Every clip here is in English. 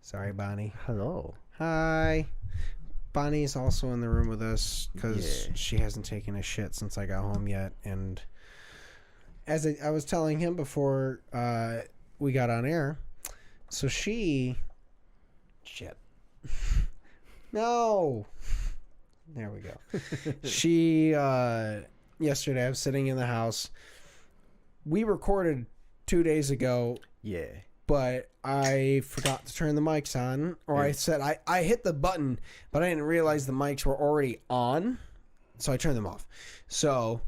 Sorry, Bonnie. Hello. Hi. Bonnie's also in the room with us because Yeah. she hasn't taken a shit since I got home yet. And as I was telling him before we got on air, so she... Shit. No. There we go. She, yesterday, I was sitting in the house. We recorded 2 days ago, Yeah. but I forgot to turn the mics on. Or I said, I hit the button, but I didn't realize the mics were already on. So I turned them off. So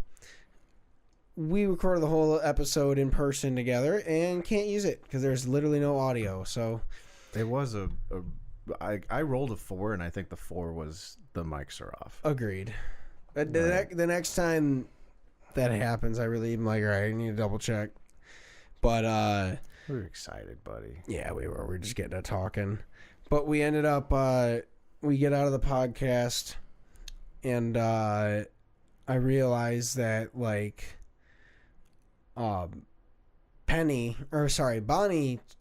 we recorded the whole episode in person together and can't use it because there's literally no audio. So It was I rolled a 4, and I think the 4 was the mics are off. agreed. But Right. the next time that happens, I really am like, all right, I need to double check. But We were excited, buddy. yeah, we were. We were just getting to talking. But we ended up, we get out of the podcast, and I realized that, like, Bonnie,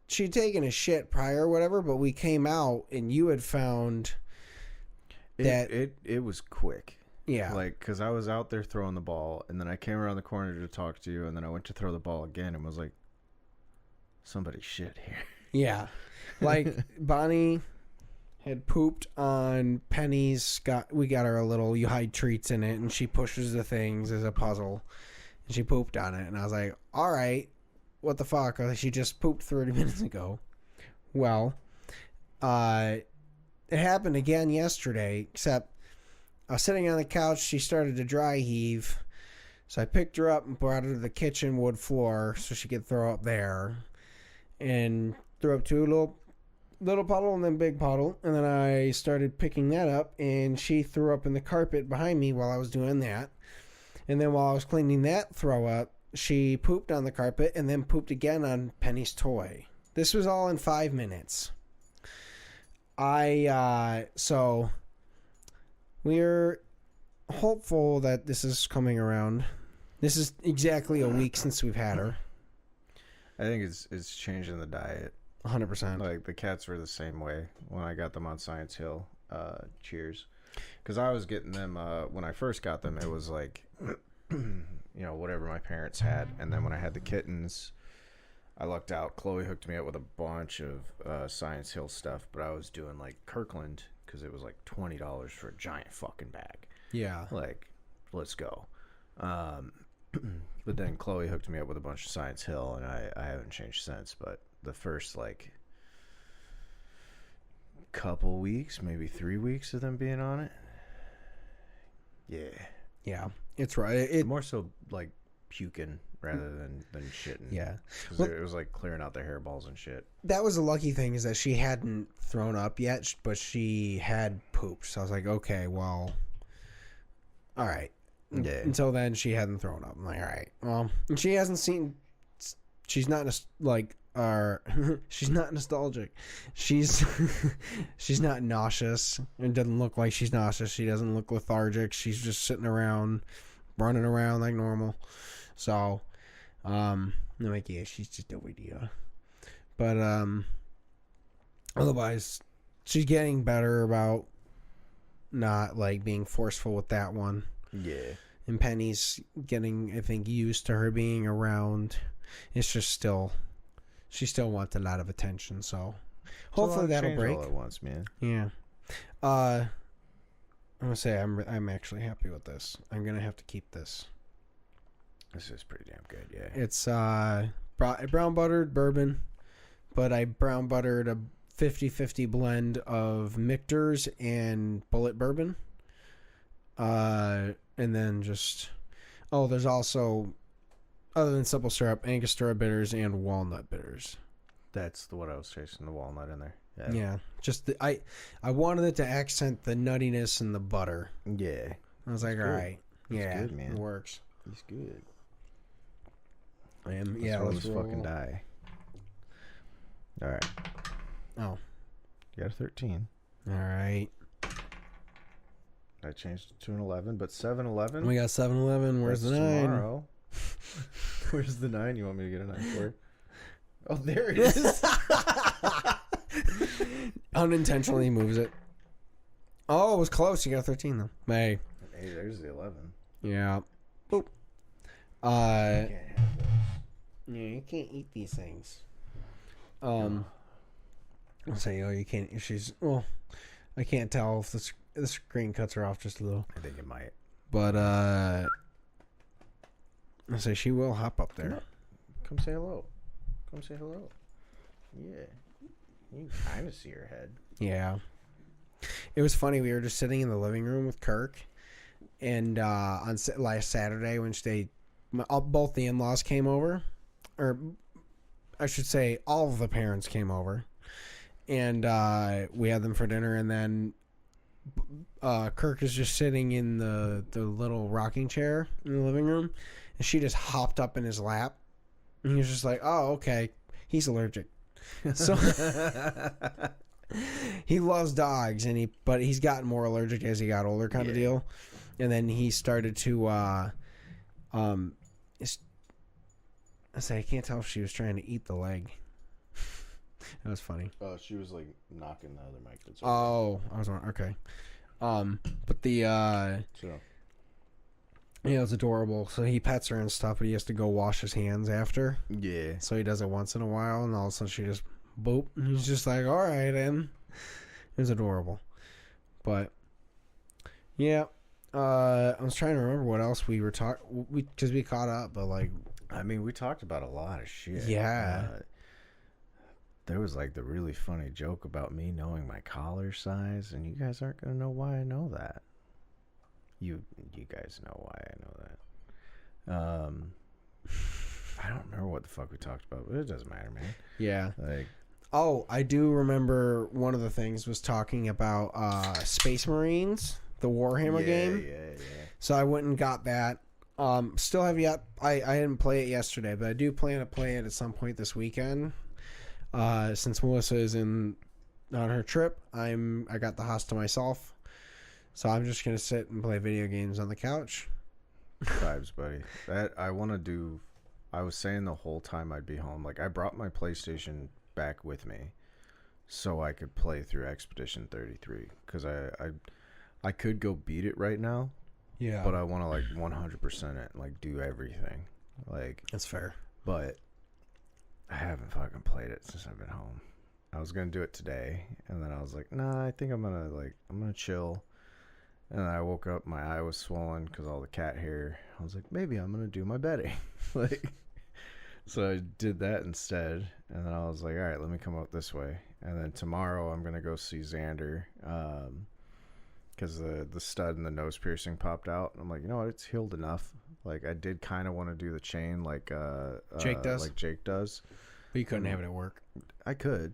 she'd taken a shit prior or whatever, but we came out, and you had found that... It was quick. Yeah. Like, because I was out there throwing the ball, and then I came around the corner to talk to you, and then I went to throw the ball again and was like, somebody shit here. Yeah. Like, Bonnie had pooped on Penny's. We got her a little, you hide treats in it, and she pushes the things as a puzzle. And she pooped on it. And I was like, all right, what the fuck? She just pooped 30 minutes ago. Well, it happened again yesterday, except I was sitting on the couch. She started to dry heave. So I picked her up and brought her to the kitchen wood floor so she could throw up there. And threw up to a little puddle and then big puddle. And then I started picking that up, and she threw up in the carpet behind me while I was doing that. And then while I was cleaning that throw up, she pooped on the carpet and then pooped again on Penny's toy. This was all in 5 minutes. So we're hopeful that this is coming around. This is exactly a week since we've had her. I think it's changing the diet. 100%. Like, the cats were the same way when I got them on Science Hill. Cheers. Because I was getting them, when I first got them, it was like, whatever my parents had. And then when I had the kittens, I lucked out. Chloe hooked me up with a bunch of Science Hill stuff, but I was doing, like, Kirkland, because it was, like, $20 for a giant fucking bag. Yeah. Like, let's go. But then Chloe hooked me up with a bunch of Science Hill, and I haven't changed since. But the first, like, couple weeks, maybe 3 weeks of them being on it, Yeah, it's right. It more so like puking rather than shitting. Yeah. 'Cause Well, it was like clearing out their hairballs and shit. that was the lucky thing, is that she hadn't thrown up yet, but she had pooped. So I was like, okay, well, all right. Yeah. Until then, she hadn't thrown up. I'm like, all right. Well, and she hasn't seen. She's not she's not nostalgic. She's not nauseous. It doesn't look like she's nauseous. She doesn't look lethargic. She's just sitting around, running around like normal. So, I'm like, yeah, she's just a idea. But otherwise, she's getting better about not like being forceful with that one. Yeah. And Penny's getting, I think, used to her being around. It's just she still wants a lot of attention. So hopefully that'll break. All at once, man. Yeah. I'm gonna say I'm actually happy with this. I'm gonna have to keep this. This is pretty damn good. Yeah. It's brown buttered bourbon, but I brown buttered a 50-50 blend of Michter's and Bullet bourbon. And then there's also, other than simple syrup, Angostura bitters and walnut bitters. That's what I was chasing, the walnut in there. Yeah, just I wanted it to accent the nuttiness and the butter. Yeah. I was like, all right, yeah, good, man. it works. He's good. And Yeah, let's roll. fucking die. All right. Oh, You got a 13. all right. I changed it to an 11, but 7-11. We got 7-Eleven. Where's the 9? Tomorrow. Where's the 9 you want me to get a 9 for? Oh, there it is. Unintentionally moves it. Oh, it was close. You got 13 though. Hey. Hey, there's the 11. Yeah. Boop. You can't have this. Yeah, you can't eat these things. I'll say, you can't. She's I can't tell if the screen cuts her off just a little. I think it might. But I say she will hop up there. Come say hello. Come say hello. Yeah. You can kind of see her head. Yeah. It was funny. We were just sitting in the living room with Kirk, and on last Saturday when both the in-laws came over, or I should say all of the parents came over, and we had them for dinner, and then Kirk is just sitting in the little rocking chair in the living room, and she just hopped up in his lap, and he was just like, oh, okay, he's allergic. So he loves dogs, but he's gotten more allergic as he got older, kind of deal. And then he started to I can't tell if she was trying to eat the leg. That was funny. She was like knocking the other mic. Oh, I was on. Okay. But the it's adorable. So he pets her and stuff, but he has to go wash his hands after. Yeah. So he does it once in a while, and all of a sudden she just boop. And he's just like, all right, then. It was adorable. But yeah, I was trying to remember what else we were talking. Because we caught up, but like, I mean, we talked about a lot of shit. Yeah. There was like the really funny joke about me knowing my collar size, and you guys aren't gonna know why I know that. You guys know why I know that. I don't remember what the fuck we talked about, but it doesn't matter, man. Yeah. Like, oh, I do remember one of the things was talking about Space Marines, the Warhammer game. Yeah. So I went and got that. Still have yet. I didn't play it yesterday, but I do plan to play it at some point this weekend. Since Melissa is on her trip, I got the house to myself. So I'm just gonna sit and play video games on the couch. Vibes, buddy. That I want to do. I was saying the whole time I'd be home. Like, I brought my PlayStation back with me, so I could play through Expedition 33. Because I could go beat it right now. Yeah. But I want to like 100% it, like do everything. Like, that's fair. But I haven't fucking played it since I've been home. I was gonna do it today, and then I was like, nah, I think I'm gonna chill. And I woke up, my eye was swollen because all the cat hair. I was like, maybe I'm going to do my bedding. So I did that instead. And then I was like, all right, let me come up this way. And then tomorrow I'm going to go see Xander because the stud and the nose piercing popped out. And I'm like, you know what? It's healed enough. Like, I did kind of want to do the chain like Jake does. Like Jake does. But you couldn't have it at work. I could.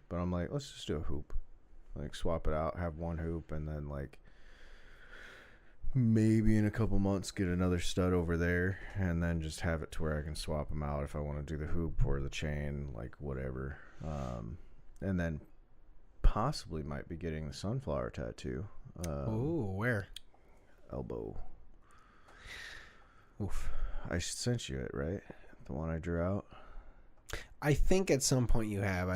But I'm like, let's just do a hoop. Like, swap it out, have one hoop, and then like, maybe in a couple months get another stud over there, and then just have it to where I can swap them out if I want to do the hoop or the chain, like whatever. And then possibly might be getting the sunflower tattoo. Oh, where? Elbow. Oof. I sent you it, right? The one I drew out. I think at some point you have.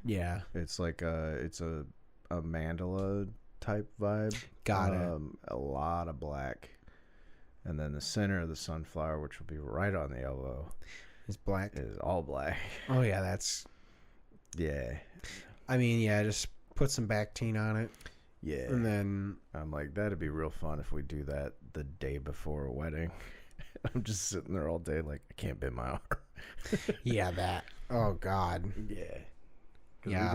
Yeah. It's like it's a mandala type vibe. Got it. A lot of black, and then the center of the sunflower, which will be right on the elbow, is black. Is all black. Oh yeah, that's. Yeah. I mean, yeah, just put some Bactine on it. Yeah. And then I'm like, that'd be real fun if we do that the day before a wedding. I'm just sitting there all day, like, I can't bend my arm. Yeah, that. Oh God. Yeah. Yeah.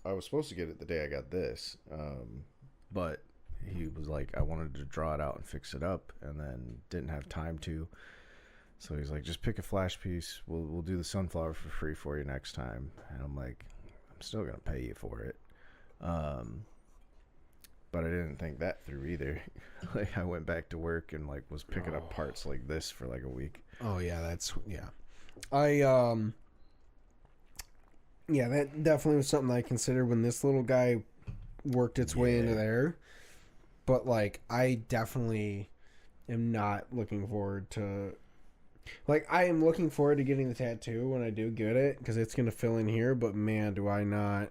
I was supposed to get it the day I got this, but he was like, I wanted to draw it out and fix it up, and then didn't have time to. So he's like, just pick a flash piece. We'll do the sunflower for free for you next time. And I'm like, I'm still gonna pay you for it. But I didn't think that through either. Like, I went back to work and like was picking up parts like this for like a week. Oh yeah, yeah, that definitely was something I considered when this little guy worked its way into there. But like, I definitely am not looking forward to. Like, I am looking forward to getting the tattoo when I do get it, because it's gonna fill in here. But man, do I not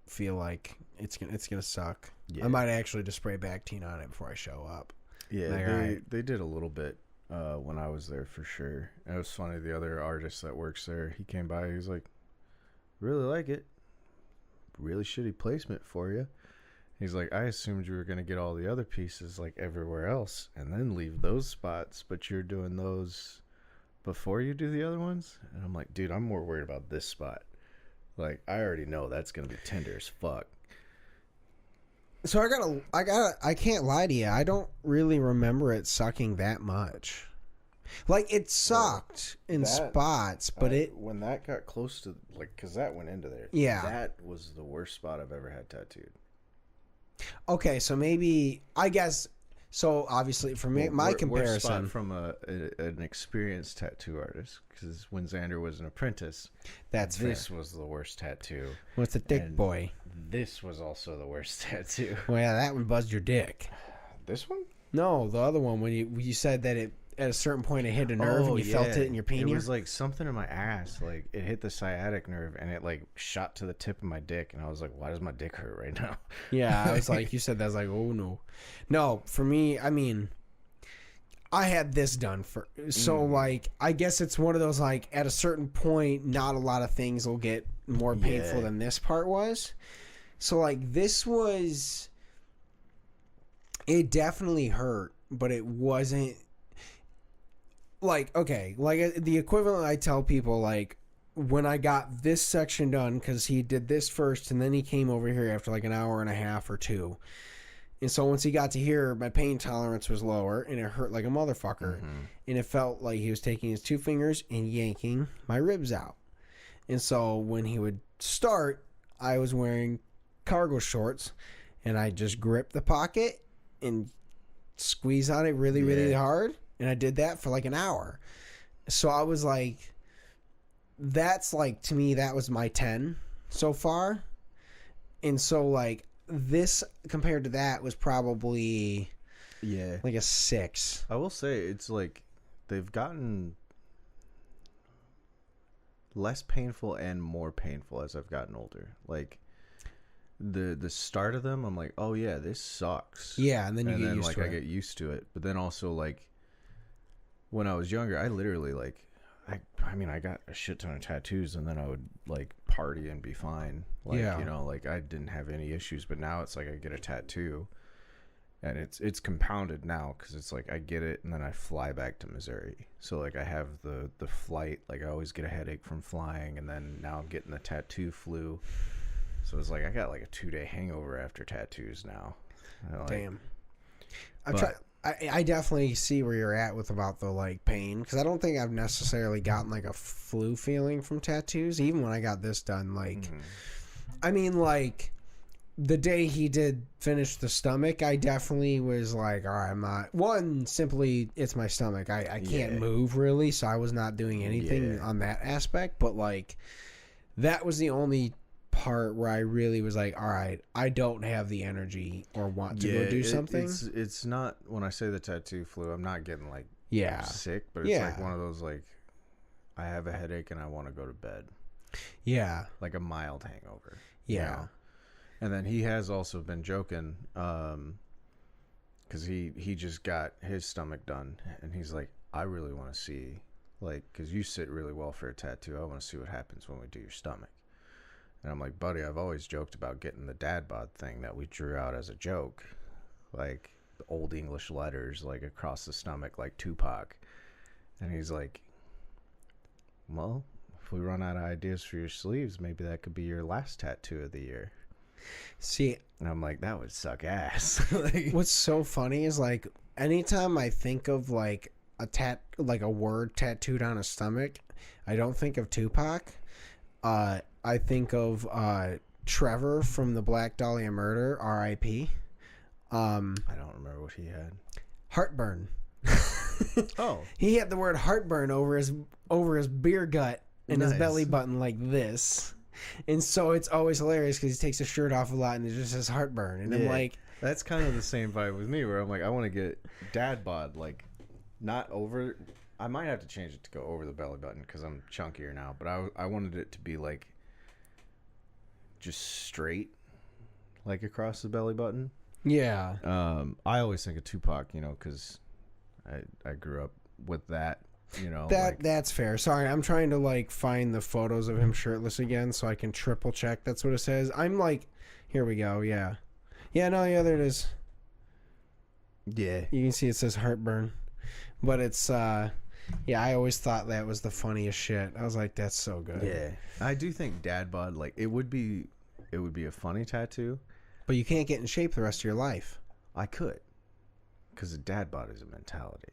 feel like it's gonna suck. Yeah. I might actually just spray Bactine on it before I show up. Yeah, Like, they did a little bit when I was there for sure. It was funny. The other artist that works there, he came by. He was like, "Really like it. Really shitty placement for you." He's like, "I assumed you were gonna get all the other pieces like everywhere else, and then leave those spots, but you're doing those before you do the other ones." And I'm like, "Dude, I'm more worried about this spot. Like, I already know that's gonna be tender as fuck." So I can't lie to you. I don't really remember it sucking that much. Like, it sucked in spots, but when that got close to, like, because that went into there. Yeah. That was the worst spot I've ever had tattooed. Okay, so maybe, I guess, so obviously for me, my Worst comparison spot from an experienced tattoo artist, because when Xander was an apprentice, that's this fair. was the worst tattoo. What's the dick And boy? This was also the worst tattoo. Well, yeah, that one buzzed your dick. This one? No, the other one when you said that it at a certain point it hit a nerve and you felt it in your penis. It was like something in my ass, like it hit the sciatic nerve and it like shot to the tip of my dick, and I was like, "Why does my dick hurt right now?" Yeah, I was like, you said that, I was like, oh no, no. For me, I mean, I had this done for so like I guess it's one of those like at a certain point, not a lot of things will get more painful than this part was. So like this was, it definitely hurt, but it wasn't. Like, okay, like the equivalent I tell people, like, when I got this section done, because he did this first, and then he came over here after like an hour and a half or two. And so once he got to here, my pain tolerance was lower, and it hurt like a motherfucker. And it felt like he was taking his two fingers and yanking my ribs out. And so when he would start, I was wearing cargo shorts, and I just grip the pocket and squeeze on it really, really hard. And I did that for like an hour. So I was like, that's like, to me, that was my 10 so far. And so like this compared to that was probably like a 6. I will say it's like they've gotten less painful and more painful as I've gotten older. Like the start of them, I'm like, oh yeah, this sucks. Yeah, and then you get used to it. I get used to it. But then also like when I was younger, I literally like I mean I got a shit ton of tattoos, and then I would like party and be fine. Like you know, like I didn't have any issues. But now it's like I get a tattoo, and it's compounded now because it's like I get it and then I fly back to Missouri. So like I have the flight, like I always get a headache from flying, and then now I'm getting the tattoo flu. So it's like I got like a 2-day hangover after tattoos now. Damn. I definitely see where you're at with about the like pain, because I don't think I've necessarily gotten like a flu feeling from tattoos, even when I got this done. Like, I mean, like the day he did finish the stomach, I definitely was like, all right, I'm not, one, simply it's my stomach. I can't move really, so I was not doing anything on that aspect. But like that was the only part where I really was like, all right, I don't have the energy or want to go do something. It's not, when I say the tattoo flu, I'm not getting like sick, but it's like one of those like I have a headache and I want to go to bed. Yeah. Like a mild hangover. Yeah. You know? And then he has also been joking because he just got his stomach done, and he's like, I really want to see, like, because you sit really well for a tattoo, I want to see what happens when we do your stomach. And I'm like, buddy, I've always joked about getting the dad bod thing that we drew out as a joke. Like, the old English letters, like, across the stomach, like Tupac. And he's like, well, if we run out of ideas for your sleeves, maybe that could be your last tattoo of the year. See, and I'm like, that would suck ass. Like, what's so funny is, like, anytime I think of, like, a word tattooed on a stomach, I don't think of Tupac. I think of Trevor from the Black Dahlia Murder, R.I.P. I don't remember what he had. Heartburn. Oh, he had the word heartburn over his beer gut and his belly button like this, and so it's always hilarious because he takes his shirt off a lot and it just says heartburn, and I'm like, that's kind of the same vibe with me, where I'm like, I want to get dad bod, like not over. I might have to change it to go over the belly button because I'm chunkier now, but I wanted it to be like just straight, like across the belly button. Yeah. I always think of Tupac, you know, because I grew up with that, you know. That's fair. Sorry, I'm trying to like find the photos of him shirtless again so I can triple check. That's what it says. I'm like, here we go. Yeah. Yeah, no, yeah, there it is. Yeah. You can see it says heartburn. But it's yeah, I always thought that was the funniest shit. I was like, that's so good. Yeah. I do think dad bod, like, it would be a funny tattoo. But you can't get in shape the rest of your life. I could. Because a dad bod is a mentality.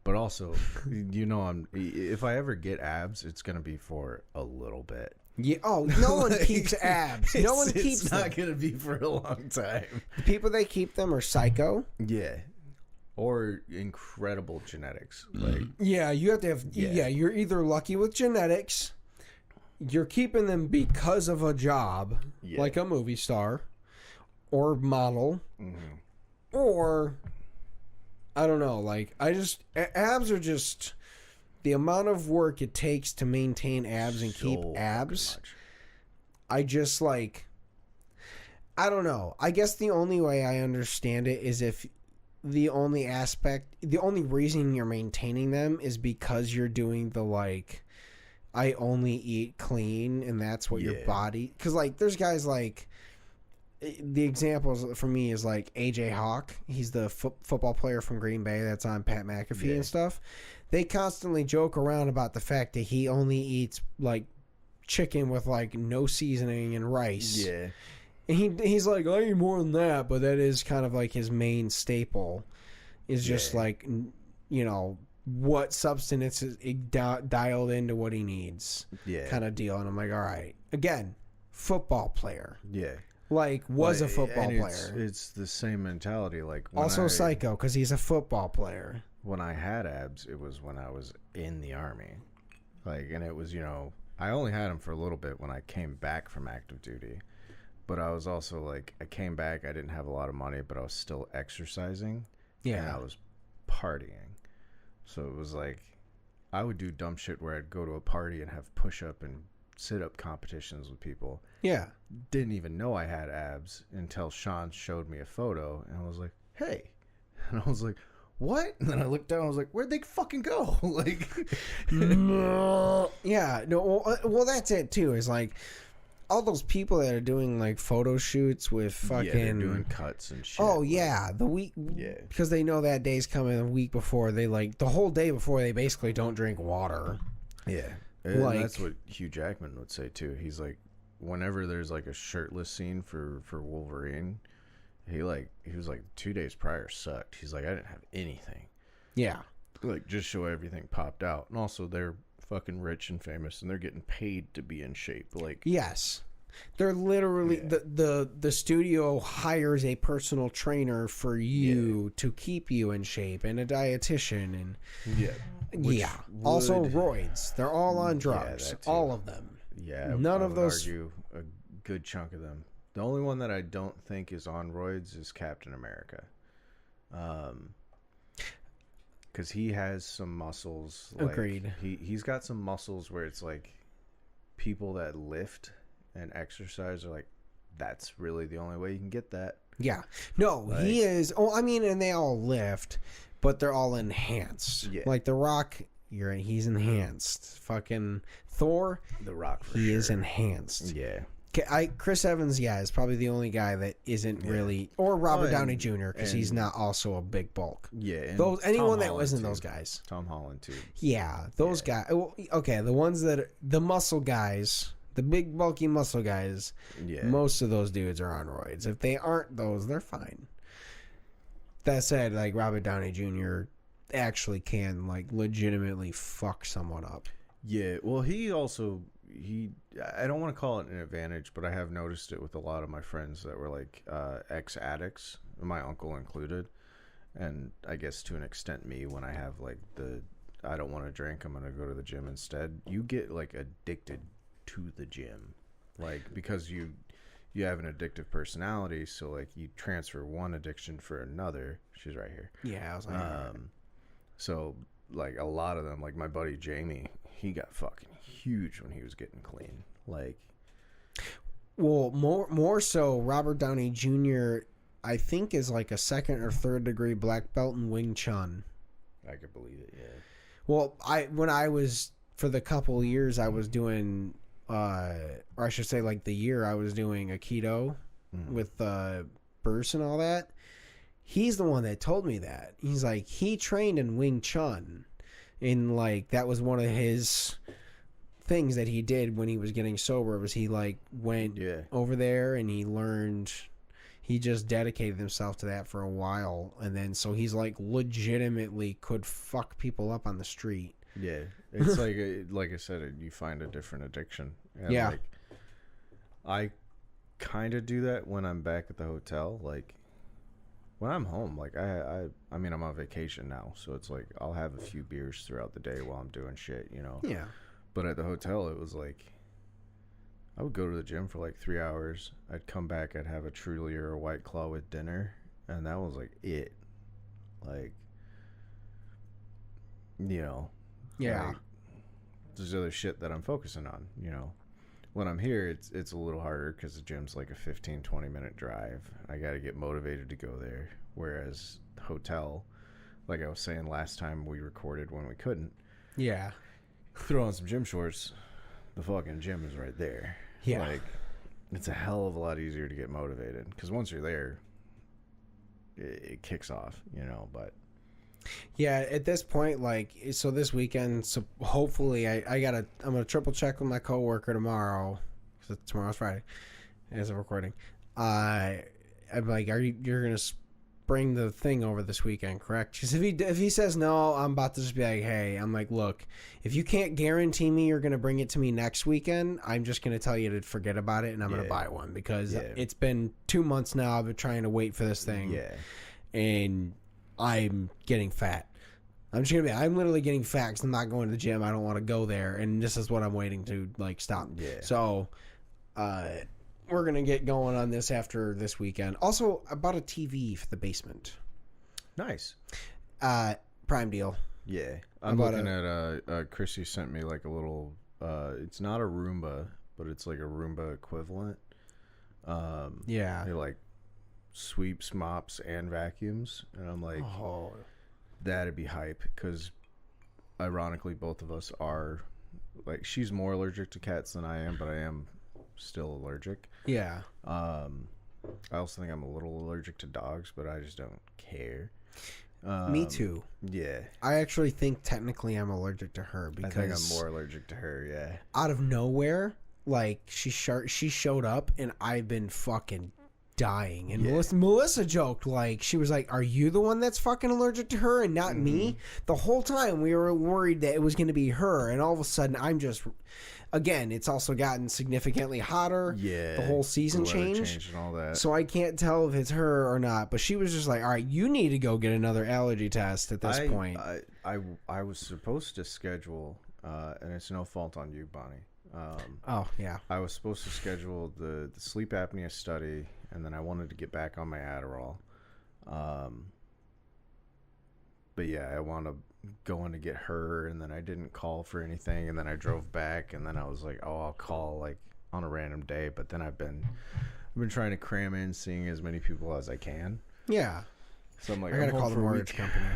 But also, you know, if I ever get abs, it's going to be for a little bit. Yeah. Oh, no one keeps abs. No one keeps It's them. not going to be for a long time. The people that keep them are psycho. Yeah. Or incredible genetics. Like, Yeah, you have to have. Yeah, you're either lucky with genetics, you're keeping them because of a job, like a movie star, or model, or I don't know. Like abs are just the amount of work it takes to maintain abs and keep abs. I just like. I don't know. I guess the only way I understand it is if. The only reason you're maintaining them is because you're doing the like, I only eat clean and that's what your body. Because like, there's guys like, the examples for me is like AJ Hawk. He's the football player from Green Bay that's on Pat McAfee and stuff. They constantly joke around about the fact that he only eats like chicken with like no seasoning and rice. Yeah. He's like, I eat more than that, but that is kind of like his main staple is just like, you know, what substance is dialed into what he needs kind of deal. And I'm like, all right. Again, football player. Yeah. Like, was a football player. It's the same mentality. Like also psycho because he's a football player. When I had abs, it was when I was in the Army. Like, and it was, you know, I only had them for a little bit when I came back from active duty. But I was also like, I came back, I didn't have a lot of money, but I was still exercising. Yeah. And I was partying. So it was like, I would do dumb shit where I'd go to a party and have push-up and sit-up competitions with people. Yeah. Didn't even know I had abs until Sean showed me a photo. And I was like, hey. And I was like, what? And then I looked down, I was like, where'd they fucking go? Like, yeah. No. Well, that's it, too, is like, all those people that are doing like photo shoots with fucking they're doing cuts and shit. Oh yeah, the week because they know that day's coming a week before. They like the whole day before they basically don't drink water. Yeah, and like, that's what Hugh Jackman would say too. He's like, whenever there's like a shirtless scene for Wolverine, he was like 2 days prior sucked. He's like, I didn't have anything. Yeah, like just show everything popped out, and also they're fucking rich and famous and they're getting paid to be in shape. Like, yes, they're literally the studio hires a personal trainer for you to keep you in shape and a dietitian and also roids. They're all on drugs, all of them. None of those. Argue a good chunk of them. The only one that I don't think is on roids is Captain America. Because he has some muscles. Like, agreed. He's got some muscles where it's like people that lift and exercise are like, that's really the only way you can get that. Yeah. No, like, he is. Oh, I mean, and they all lift, but they're all enhanced. Yeah. Like The Rock, he's enhanced. Fucking Thor, The Rock, he is enhanced. Yeah. Chris Evans, is probably the only guy that isn't really, or Robert Downey Jr. because he's not also a big bulk. Yeah, anyone that wasn't those guys. Tom Holland too. Yeah, those guys. Okay, the ones that the muscle guys, the big bulky muscle guys. Yeah, most of those dudes are on roids. If they aren't those, they're fine. That said, like Robert Downey Jr. actually can like legitimately fuck someone up. Yeah, well, I don't want to call it an advantage, but I have noticed it with a lot of my friends that were like ex-addicts, my uncle included, and I guess to an extent me when I have like I don't want to drink, I'm going to go to the gym instead. You get like addicted to the gym, like because you have an addictive personality, so like you transfer one addiction for another. She's right here. Yeah, I was like, so like a lot of them, like my buddy Jamie, he got fucking huge when he was getting clean. Like, Well, more so, Robert Downey Jr. I think is like a second or third degree black belt in Wing Chun. I could believe it. Yeah. Well, when I was for the couple years I was doing, or I should say like the year I was doing Aikido with Bruce and all that. He's the one that told me that. He's like, he trained in Wing Chun, and like that was one of his things that he did when he was getting sober. Was he like went over there and he learned. He just dedicated himself to that for a while, and then so he's like legitimately could fuck people up on the street. Yeah, it's like I said, you find a different addiction. And yeah, like, I kind of do that when I'm back at the hotel. Like when I'm home, like I mean I'm on vacation now, so it's like I'll have a few beers throughout the day while I'm doing shit, you know. Yeah. But at the hotel, it was like I would go to the gym for like 3 hours. I'd come back, I'd have a Truly or a White Claw with dinner, and that was like it. Like, you know. Yeah. Like, there's other shit that I'm focusing on, you know. When I'm here, it's a little harder because the gym's like a 15-20 minute drive. I got to get motivated to go there. Whereas hotel, like I was saying last time we recorded when we couldn't. Yeah. Throw on some gym shorts. The fucking gym is right there. Yeah. Like, it's a hell of a lot easier to get motivated because once you're there, it kicks off, you know. But yeah, at this point, like, so this weekend, so hopefully I'm gonna triple check with my coworker tomorrow because tomorrow's Friday as of recording. I'm like, you're gonna bring the thing over this weekend, correct? Because if he says no, I'm about to just be like, hey, I'm like, look, if you can't guarantee me you're gonna bring it to me next weekend, I'm just gonna tell you to forget about it and I'm gonna buy one because it's been 2 months now. I've been trying to wait for this thing, and I'm getting fat. I'm literally getting fat because I'm not going to the gym. I don't want to go there, and this is what I'm waiting to like stop. Yeah. So, we're gonna get going on this after this weekend. Also, I bought a TV for the basement. Nice. Prime deal. Yeah, I'm looking at Chrissy sent me like a little. It's not a Roomba, but it's like a Roomba equivalent. It like sweeps, mops, and vacuums, and I'm like, oh, that'd be hype because, ironically, both of us are like she's more allergic to cats than I am, but I am still allergic. Yeah. I also think I'm a little allergic to dogs, but I just don't care. Me too. Yeah. I actually think technically I'm allergic to her because I think I'm more allergic to her. Yeah. Out of nowhere, like she showed up and I've been fucking dying. And Melissa joked, like, she was like, are you the one that's fucking allergic to her and not me? The whole time we were worried that it was going to be her, and all of a sudden I'm just, again, it's also gotten significantly hotter. Yeah, the whole season changed and all that, so I can't tell if it's her or not. But she was just like, all right, you need to go get another allergy test at this point. I was supposed to schedule, and it's no fault on you, Bonnie. I was supposed to schedule the sleep apnea study, and then I wanted to get back on my Adderall. But yeah, I wound up going to get her, and then I didn't call for anything, and then I drove back, and then I was like, oh, I'll call like on a random day. But then I've been trying to cram in seeing as many people as I can. Yeah. So I'm like, I gotta call the mortgage company.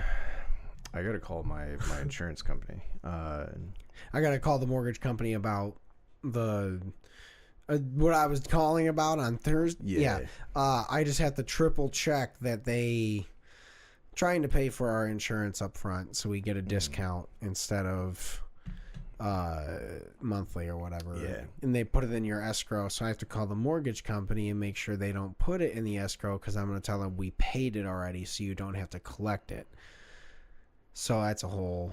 I gotta call my insurance company. I gotta call the mortgage company about the what I was calling about on Thursday. Yeah. I just have to triple check that they trying to pay for our insurance up front so we get a discount instead of monthly or whatever. Yeah. And they put it in your escrow, so I have to call the mortgage company and make sure they don't put it in the escrow because I'm going to tell them we paid it already so you don't have to collect it. So that's a whole...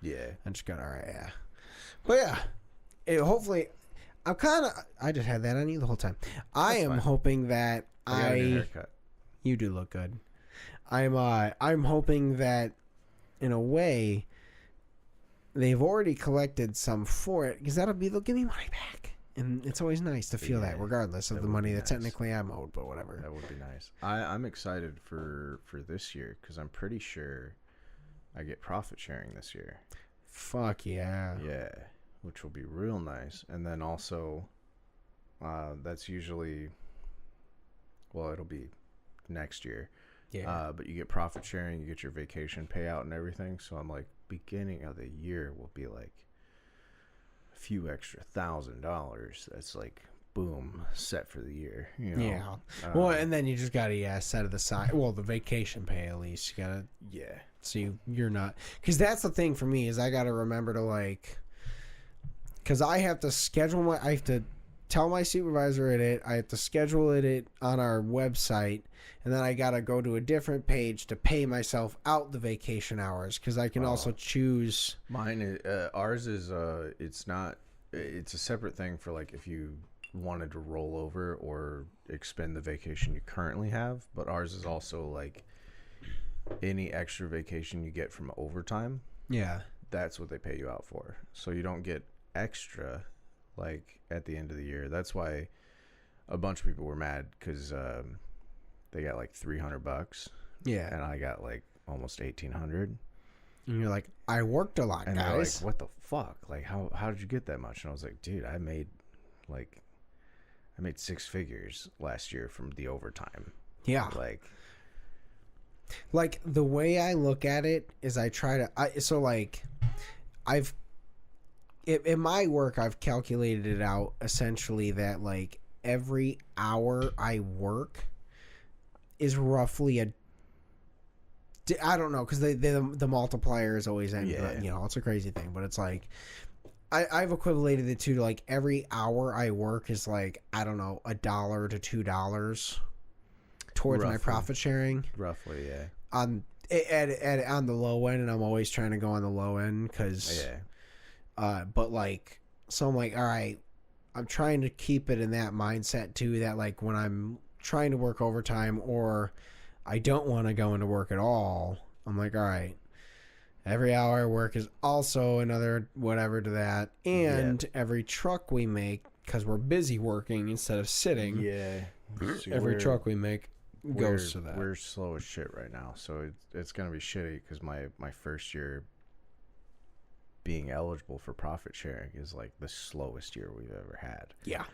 Yeah. I just got... All right, yeah. But yeah, hopefully... I just had that on you the whole time. I am hoping that I got a new haircut. You do look good. I'm hoping that, in a way, they've already collected some for it because they'll give me money back, and it's always nice to feel that, regardless of the money that technically I'm owed. But whatever. That would be nice. I'm excited for this year because I'm pretty sure I get profit sharing this year. Fuck yeah. Yeah, which will be real nice, and then also That's usually, well, it'll be next year. Yeah. But you get profit sharing, you get your vacation payout and everything. So I'm like, beginning of the year will be like a few extra $1,000. That's like, boom, set for the year. You know? Yeah. Well, and then you just gotta set it aside. Well, the vacation pay at least you gotta. Yeah. So you're not, because that's the thing for me is I gotta remember to like, because I have to tell my supervisor it. I have to schedule it on our website, and then I gotta go to a different page to pay myself out the vacation hours because I can also choose. Mine is, ours is it's not, it's a separate thing for like if you wanted to roll over or expend the vacation you currently have, but ours is also like any extra vacation you get from overtime. Yeah. That's what they pay you out for. So you don't get extra like at the end of the year. That's why a bunch of people were mad because they got like $300. Yeah. And I got like almost 1,800. And you're like, I worked a lot, and guys. They're like, what the fuck? Like, how did you get that much? And I was like, dude, I made 6 figures last year from the overtime. Yeah. Like the way I look at it is I try to, in my work, I've calculated it out essentially that like every hour I work is roughly I don't know, because the multiplier is always it's a crazy thing, but it's like I've equated it to like every hour I work is like, I don't know, $1 to $2 towards my profit sharing. Roughly, yeah. On the low end, and I'm always trying to go on the low end because, but like, so I'm like, all right, I'm trying to keep it in that mindset too. That like when I'm trying to work overtime or I don't want to go into work at all, I'm like, all right, every hour I work is also another whatever to that, and every truck we make, because we're busy working instead of sitting. Yeah. Every truck we make goes to that. We're slow as shit right now, so it's gonna be shitty because my first year being eligible for profit sharing is like the slowest year we've ever had. Yeah.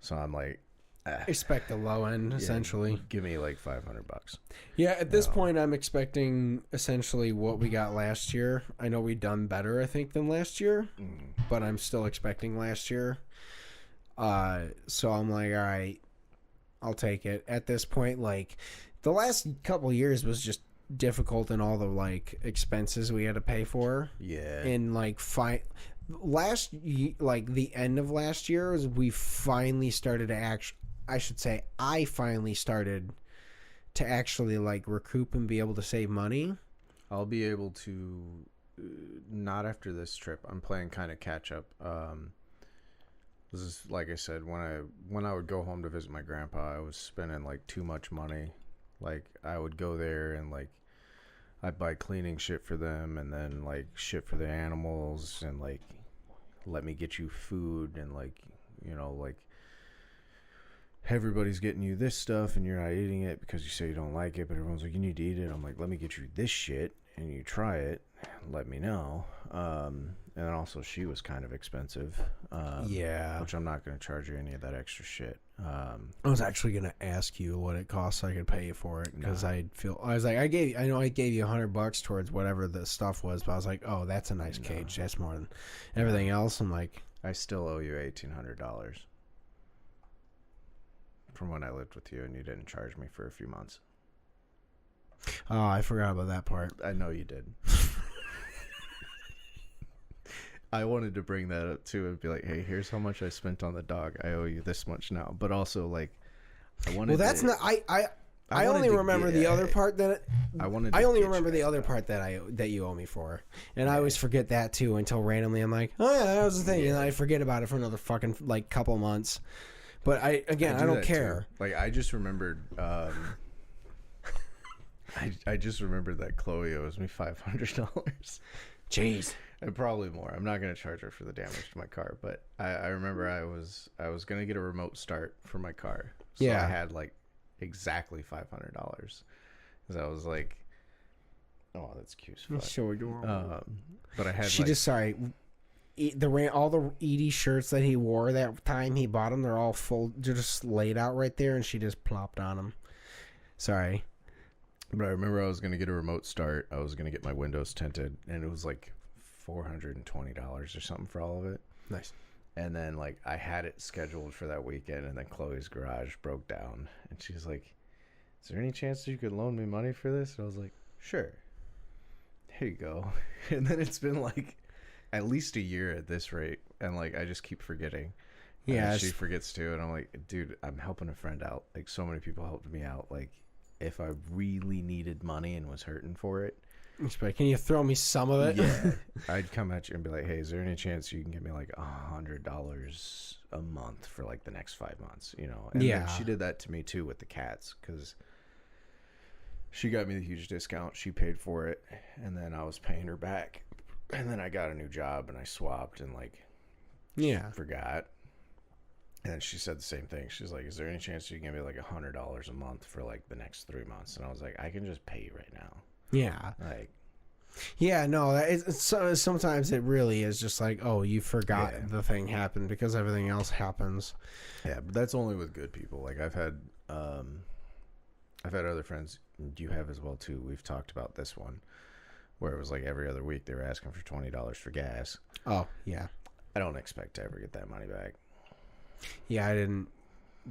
So I'm like, expect the low end essentially. Give me like $500. Yeah, at this point I'm expecting essentially what we got last year. I know we done better I think than last year, but I'm still expecting last year. So I'm like, all right, I'll take it. At this point, like the last couple of years was just difficult in all the like expenses we had to pay for. Yeah. And like the end of last year was we finally started to I finally started to actually like recoup and be able to save money. I'll be able to not after this trip. I'm playing kind of catch up. This is like I said, when I would go home to visit my grandpa, I was spending like too much money. Like I would go there and like I'd buy cleaning shit for them and then like shit for the animals and like let me get you food and like, you know, like everybody's getting you this stuff and you're not eating it because you say you don't like it, but everyone's like, you need to eat it. I'm like, let me get you this shit and you try it, let me know. And also she was kind of expensive. Which I'm not going to charge you any of that extra shit. I was actually going to ask you what it costs so I could pay you for it because I was like, I know I gave you $100 towards whatever the stuff was, but I was like, oh, that's a nice cage. That's more than everything else. I'm like, I still owe you $1,800 from when I lived with you and you didn't charge me for a few months. Oh, I forgot about that part. I know you did. I wanted to bring that up too and be like, hey, here's how much I spent on the dog. I owe you this much now. But also like I wanted Well, that's not I only remember the other part that I only remember the other part that you owe me for. And I always forget that too until randomly I'm like, "Oh yeah, that was the thing." And I forget about it for another fucking like couple months. But I don't care. Too. Like I just remembered I just remembered that Chloe owes me $500. Jeez. And probably more. I'm not going to charge her for the damage to my car, but I remember I was going to get a remote start for my car. So I had like exactly $500. Because I was like, oh, that's cute. So adorable. But I had all the Edie shirts that he wore that time he bought them, they're all full, they're just laid out right there, and she just plopped on them. Sorry. But I remember I was going to get a remote start. I was going to get my windows tinted, and it was like $420 or something for all of it. Nice. And then, like, I had it scheduled for that weekend, and then Chloe's garage broke down. And she's like, is there any chance you could loan me money for this? And I was like, sure. Here you go. And then it's been, like, at least a year at this rate. And, like, I just keep forgetting. Yeah. And she forgets, too. And I'm like, dude, I'm helping a friend out. Like, so many people helped me out. Like, if I really needed money and was hurting for it, can you throw me some of it? yeah, I'd come at you and be like, hey, is there any chance you can give me like $100 a month for like the next 5 months, you know? And then she did that to me too with the cats, because she got me the huge discount. She paid for it, and then I was paying her back, and then I got a new job and I swapped and like forgot. And she said the same thing. She's like, is there any chance you can give me like $100 a month for like the next 3 months? And I was like, I can just pay you right now. Yeah. Like, yeah, no, it's sometimes it really is just like, oh, you forgot the thing happened because everything else happens. Yeah, but that's only with good people. Like, I've had other friends, you have as well too. We've talked about this one where it was like every other week they were asking for $20 for gas. Oh, yeah. I don't expect to ever get that money back. Yeah, I didn't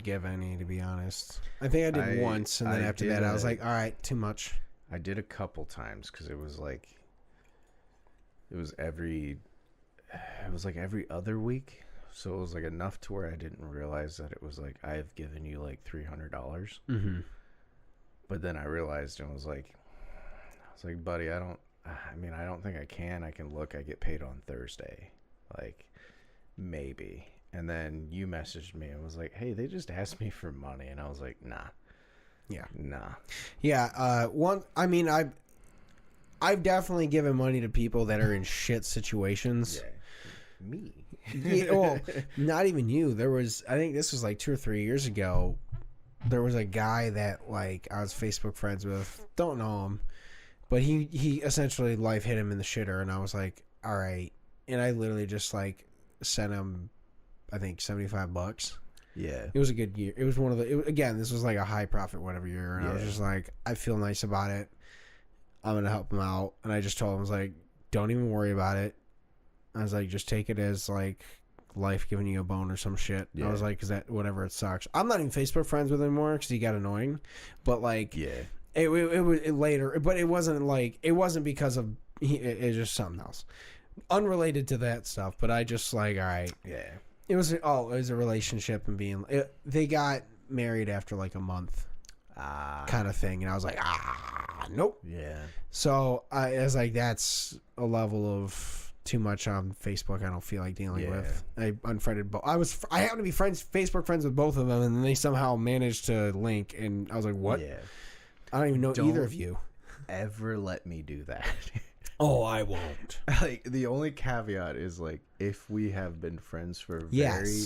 give any, to be honest. I think I did once, and then after that I was like, all right, too much. I did a couple times because it was like every other week, so it was like enough to where I didn't realize that it was like I've given you like $300. Mm-hmm. But then I realized and was like, buddy, I don't think I can. I can look. I get paid on Thursday, like maybe. And then you messaged me and was like, hey, they just asked me for money, and I was like, nah. Yeah. Nah. Yeah. I've definitely given money to people that are in shit situations. Yeah. Me. Yeah, well, not even you. I think this was like 2 or 3 years ago. There was a guy that like I was Facebook friends with. Don't know him, but he essentially life hit him in the shitter, and I was like, all right. And I literally just like sent him, I think $75. Yeah. It was a good year. It was one of the, again, this was like a high profit whatever year. And I was just like, I feel nice about it. I'm going to help him out. And I just told him, I was like, don't even worry about it. I was like, just take it as like life giving you a bone or some shit. Yeah. I was like, cause that, whatever, it sucks. I'm not even Facebook friends with him anymore cause he got annoying. But like, it was later, but it wasn't because of, it's just something else. Unrelated to that stuff. But I just like, all right. Yeah. It was a relationship and they got married after like a month kind of thing. And I was like, nope. Yeah. So I was like, that's a level of too much on Facebook I don't feel like dealing with. I unfriended both. I happened to be Facebook friends with both of them, and then they somehow managed to link, and I was like, what? Yeah. I don't even know either of you. Ever let me do that. Oh, I won't. Like, the only caveat is like if we have been friends for a very,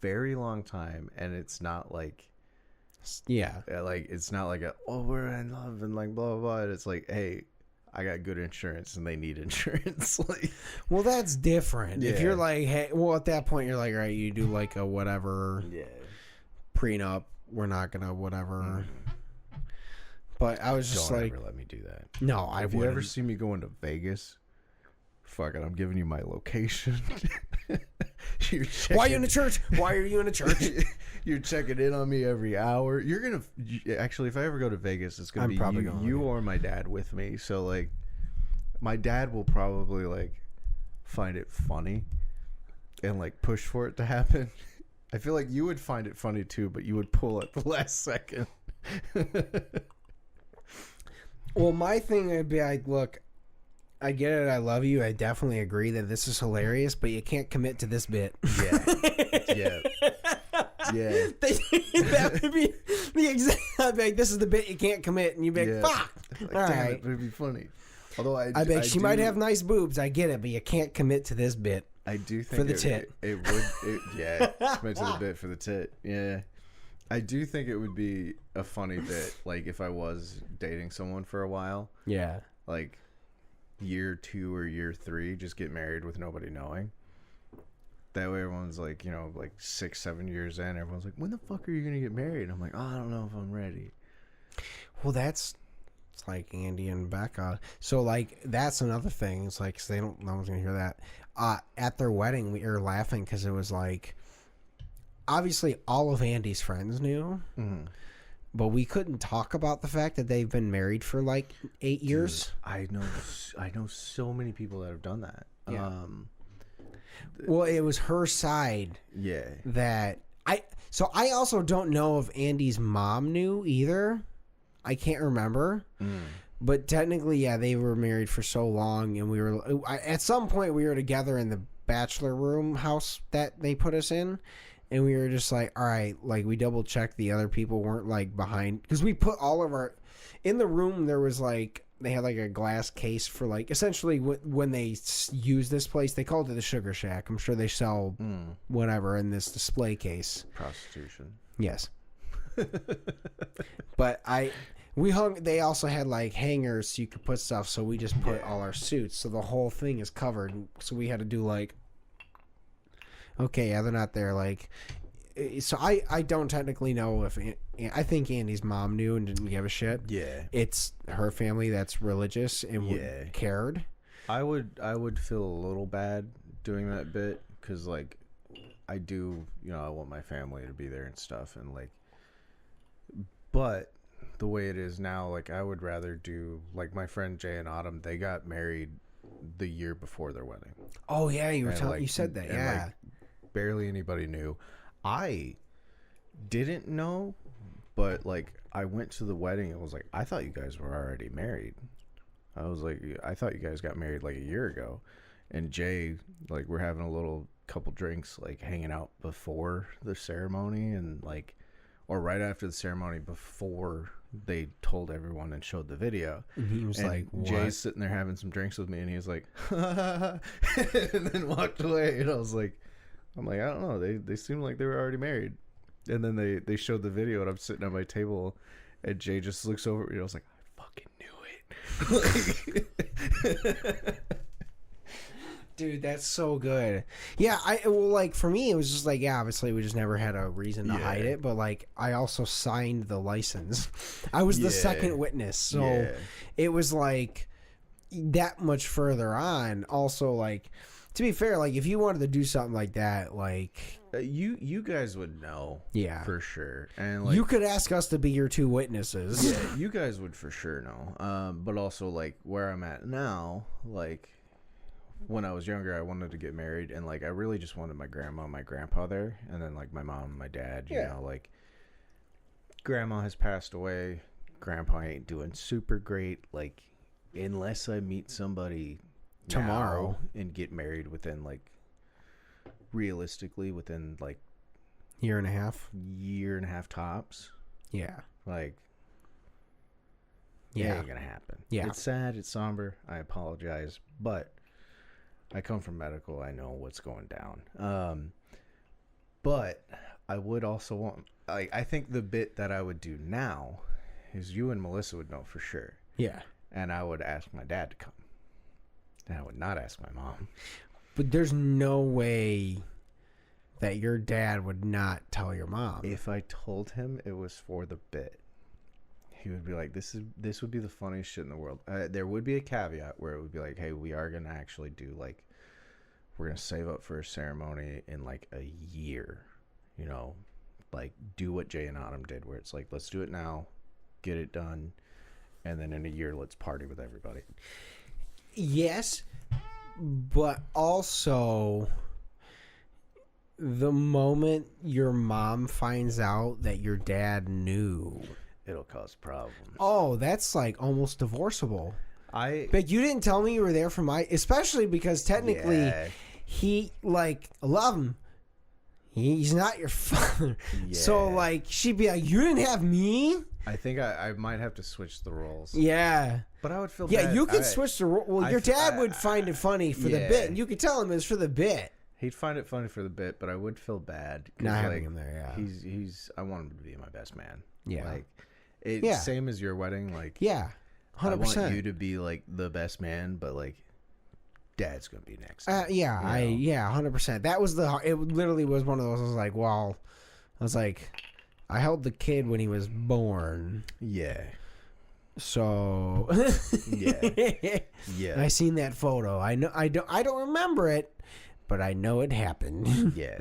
very long time, and it's not like, like it's not like we're in love and like blah blah blah. It's like, hey, I got good insurance and they need insurance. Like, well, that's different. If you're like, hey, well, at that point you're like, all right, you do like a whatever, prenup. We're not gonna whatever. Mm-hmm. But I was just like, ever let me do that. No, I wouldn't. If you ever see me going to Vegas, fuck it, I'm giving you my location. Why are you in the church? Why are you in the church? You're checking in on me every hour. You're gonna actually, if I ever go to Vegas, it's gonna be you or my dad with me. So like, my dad will probably like find it funny and like push for it to happen. I feel like you would find it funny too, but you would pull at the last second. Well, my thing would be like, look, I get it. I love you. I definitely agree that this is hilarious, but you can't commit to this bit. Yeah. That would be the exact. I'd be like, this is the bit you can't commit, and you'd be like, fuck. Like, all damn right. It would be funny. Although I'd be like, she might have nice boobs. I get it, but you can't commit to this bit. I do think for the tit. It would. Commit to the bit for the tit. Yeah. I do think it would be a funny bit, like if I was dating someone for a while. Yeah. Like year 2 or year 3, just get married with nobody knowing. That way everyone's like, you know, like 6-7 years in, everyone's like, when the fuck are you gonna get married? And I'm like, oh, I don't know if I'm ready. Well, it's like Andy and Becca. So like that's another thing. It's like 'cause they don't. No one's gonna hear that. At their wedding, we were laughing because it was like, obviously all of Andy's friends knew, but we couldn't talk about the fact that they've been married for like 8 years. I know so many people that have done that. Yeah. Well, it was her side. Yeah. That So I also don't know if Andy's mom knew either. I can't remember. But technically, yeah, they were married for so long, and we were at some point we were together in the bachelor room house that they put us in, and we were just like, all right, like we double checked the other people weren't like behind, because we put all of our in the room. There was like they had like a glass case for like essentially when they use this place, they called it the Sugar Shack. I'm sure they sell whatever in this display case. Prostitution. Yes. But they also had like hangers so you could put stuff, so we just put all our suits, so the whole thing is covered, so we had to do like, okay, yeah, they're not there, like, so I don't technically know if I think Andy's mom knew and didn't give a shit. Yeah. It's her family that's religious and cared. I would feel a little bad doing that bit, because like I do, you know, I want my family to be there and stuff, and like, but the way it is now, like I would rather do like my friend Jay and Autumn. They got married the year before their wedding. Oh yeah, you were And, you said that. Yeah, like, barely anybody knew. I didn't know, but like I went to the wedding and was like, I thought you guys were already married. I was like, I thought you guys got married like a year ago. And Jay, like, we're having a little couple drinks, like hanging out before the ceremony, and like, or right after the ceremony, before they told everyone and showed the video. and he was like, what? Jay's sitting there having some drinks with me, and he was like, and then walked away. And I was like, I don't know. They seemed like they were already married. And then they showed the video, and I'm sitting at my table, and Jay just looks over at me. I was like, I fucking knew it. Dude, that's so good. Yeah, like for me, it was just like, yeah, obviously we just never had a reason to hide it, but like I also signed the license. I was the second witness, so it was like that much further on. Also, like, to be fair, like if you wanted to do something like that, like you guys would know, for sure, and like you could ask us to be your two witnesses. Yeah, you guys would for sure know. But also like where I'm at now, like, when I was younger, I wanted to get married, and like I really just wanted my grandma and my grandpa there, and then like my mom and my dad. You know, like grandma has passed away, grandpa ain't doing super great. Like, unless I meet somebody tomorrow and get married within like, realistically within like year and a half tops. Yeah, like, it ain't gonna happen. Yeah, it's sad, it's somber. I apologize, but I come from medical. I know what's going down. But I would also want, like, I think the bit that I would do now is you and Melissa would know for sure. Yeah. And I would ask my dad to come. And I would not ask my mom. But there's no way that your dad would not tell your mom. If I told him it was for the bit, he would be like, this would be the funniest shit in the world. There would be a caveat where it would be like, hey, we are going to actually do, like, we're going to save up for a ceremony in, like, a year. You know, like, do what Jay and Autumn did, where it's like, let's do it now, get it done, and then in a year, let's party with everybody. Yes, but also, the moment your mom finds out that your dad knew, it'll cause problems. Oh, that's like almost divorceable. But you didn't tell me you were there for especially because technically he, like, I love him. He's not your father. Yeah. So like she'd be like, you didn't have me? I think I might have to switch the roles. Yeah. But I would feel bad. Yeah, you could switch the role. Well, your dad would find it funny for the bit, and you could tell him it's for the bit. He'd find it funny for the bit, but I would feel bad. Not having him there, yeah. He's I want him to be my best man. Yeah. Like, same as your wedding, like, 100%. I want you to be like the best man, but like, Dad's gonna be next. Yeah, 100%. That was it literally was one of those. I was like, well, I held the kid when he was born. Yeah. So Yeah. I seen that photo. I know I don't remember it, but I know it happened. Yeah.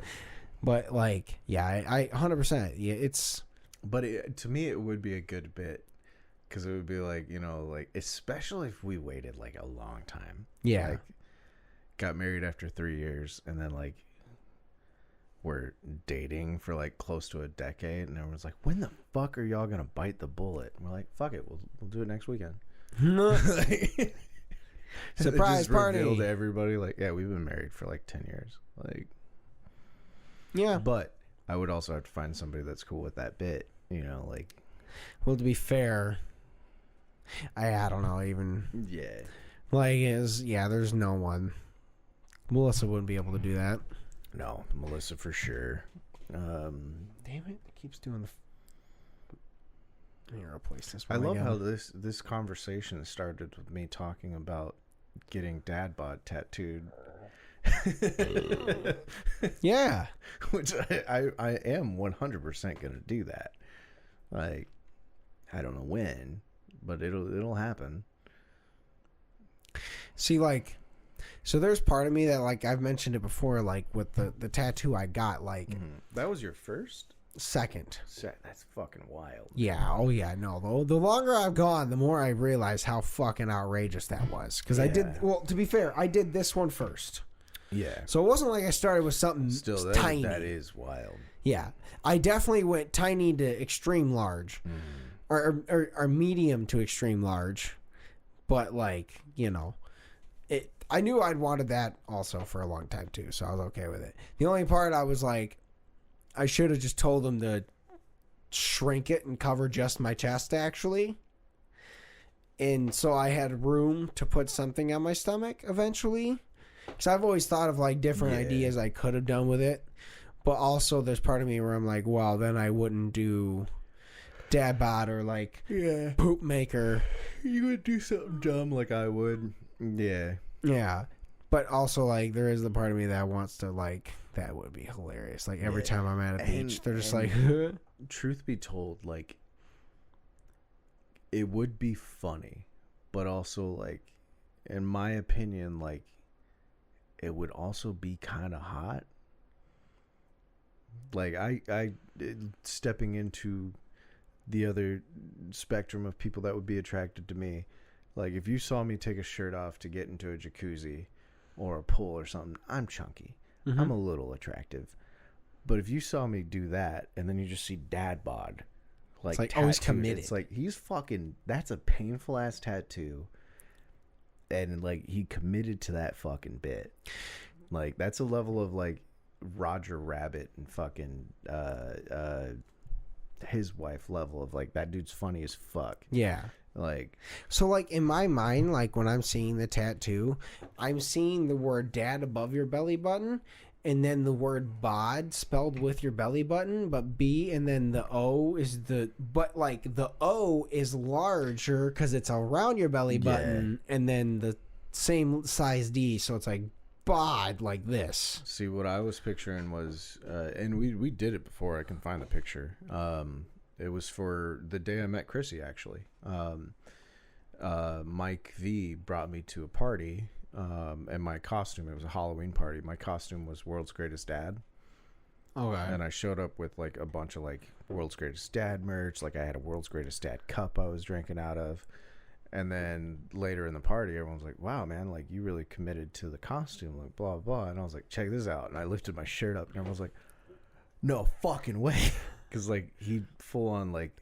But like, yeah, I 100%. Yeah, it's. But to me, it would be a good bit because it would be like, you know, like especially if we waited like a long time. Yeah. Like, got married after 3 years, and then like we're dating for like close to a decade, and everyone's like, "When the fuck are y'all gonna bite the bullet?" And we're like, "Fuck it, we'll do it next weekend." Surprise party to everybody, like, yeah, we've been married for like 10 years, like, yeah. But I would also have to find somebody that's cool with that bit, you know, like. Well, to be fair, I don't know even. Yeah. Like, there's no one. Melissa wouldn't be able to do that. No, Melissa for sure. Damn it! It keeps doing the. I need to replace this. I love how this conversation started with me talking about getting dad bod tattooed. Yeah, which I am 100% gonna do that. Like, I don't know when, but it'll happen. See, like, so there's part of me that, like, I've mentioned it before, like with the tattoo I got, like, that was your first. Second. That's fucking wild. Yeah. Oh yeah. No. The longer I've gone, the more I realize how fucking outrageous that was. Because I did. Well, to be fair, I did this one first. Yeah. So it wasn't like I started with something tiny. That is wild. Yeah. I definitely went tiny to extreme large, or medium to extreme large, but like, you know, it. I knew I'd wanted that also for a long time too, so I was okay with it. The only part I was like, I should have just told them to shrink it and cover just my chest, actually. And so I had room to put something on my stomach eventually. Because I've always thought of like different ideas I could have done with it. But also there's part of me where I'm like, wow, then I wouldn't do dad bod or like poop maker. You would do something dumb like I would. Yeah. Yeah. But also, like, there is the part of me that wants to, like, that would be hilarious. Like, every time I'm at a beach, they're just like, truth be told, like, it would be funny, but also, like, in my opinion, like, it would also be kind of hot. Like, I stepping into the other spectrum of people that would be attracted to me. Like, if you saw me take a shirt off to get into a jacuzzi or a pool or something, I'm chunky. I'm a little attractive. But if you saw me do that and then you just see dad bod, like, it's like always committed. It's like, he's fucking, that's a painful ass tattoo. And like, he committed to that fucking bit. Like, that's a level of like Roger Rabbit and fucking his wife level of like, that dude's funny as fuck. Yeah. Like, so like in my mind, like when I'm seeing the tattoo, I'm seeing the word dad above your belly button and then the word bod spelled with your belly button, but B, and then the O is but like the O is larger because it's around your belly button, and then the same size D, so it's like bod like this. See, what I was picturing was, and we did it before. I can find the picture. It was for the day I met Chrissy, actually. Mike V brought me to a party, and my costume, it was a Halloween party. My costume was World's Greatest Dad. Okay. And I showed up with like a bunch of like World's Greatest Dad merch. Like, I had a World's Greatest Dad cup I was drinking out of. And then later in the party, everyone's like, wow, man, like, you really committed to the costume, like, blah, blah. And I was like, check this out. And I lifted my shirt up, and everyone was like, no fucking way. Because, like, he full on, like,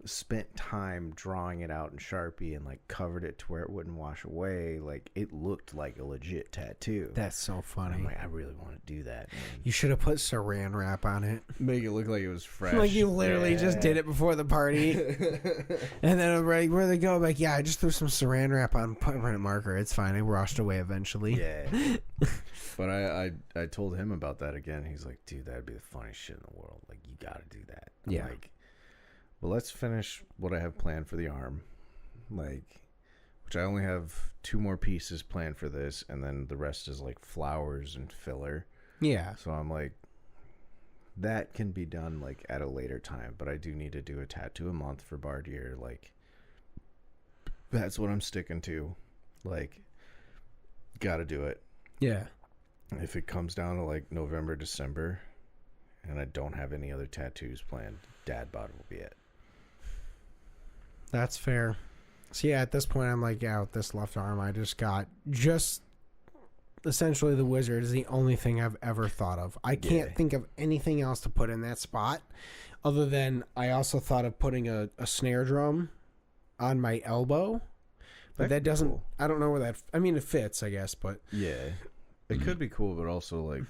spent time drawing it out in Sharpie and, like, covered it to where it wouldn't wash away. Like, it looked like a legit tattoo. That's so funny. I'm like, I really want to do that, man. You should have put saran wrap on it. Make it look like it was fresh. Like you literally just did it before the party. And then I'm like, where they go? I'm like, yeah, I just threw some saran wrap on permanent marker. It's fine. It washed away eventually. Yeah. But I told him about that again. He's like, dude, that'd be the funniest shit in the world. Like, you got to do that. I'm like, well, let's finish what I have planned for the arm. Like, which I only have 2 more pieces planned for this, and then the rest is like flowers and filler. Yeah. So I'm like, that can be done like at a later time, but I do need to do a tattoo a month for Bardier. Like, that's what I'm sticking to. Like, gotta do it. Yeah. If it comes down to like November, December, and I don't have any other tattoos planned, dad bod will be it. That's fair. So yeah, at this point, I'm like, yeah, with this left arm, I just essentially the wizard is the only thing I've ever thought of. I can't think of anything else to put in that spot, other than I also thought of putting a snare drum on my elbow, but that doesn't. Cool. I don't know where that. I mean, it fits, I guess, but yeah, it could be cool, but also like,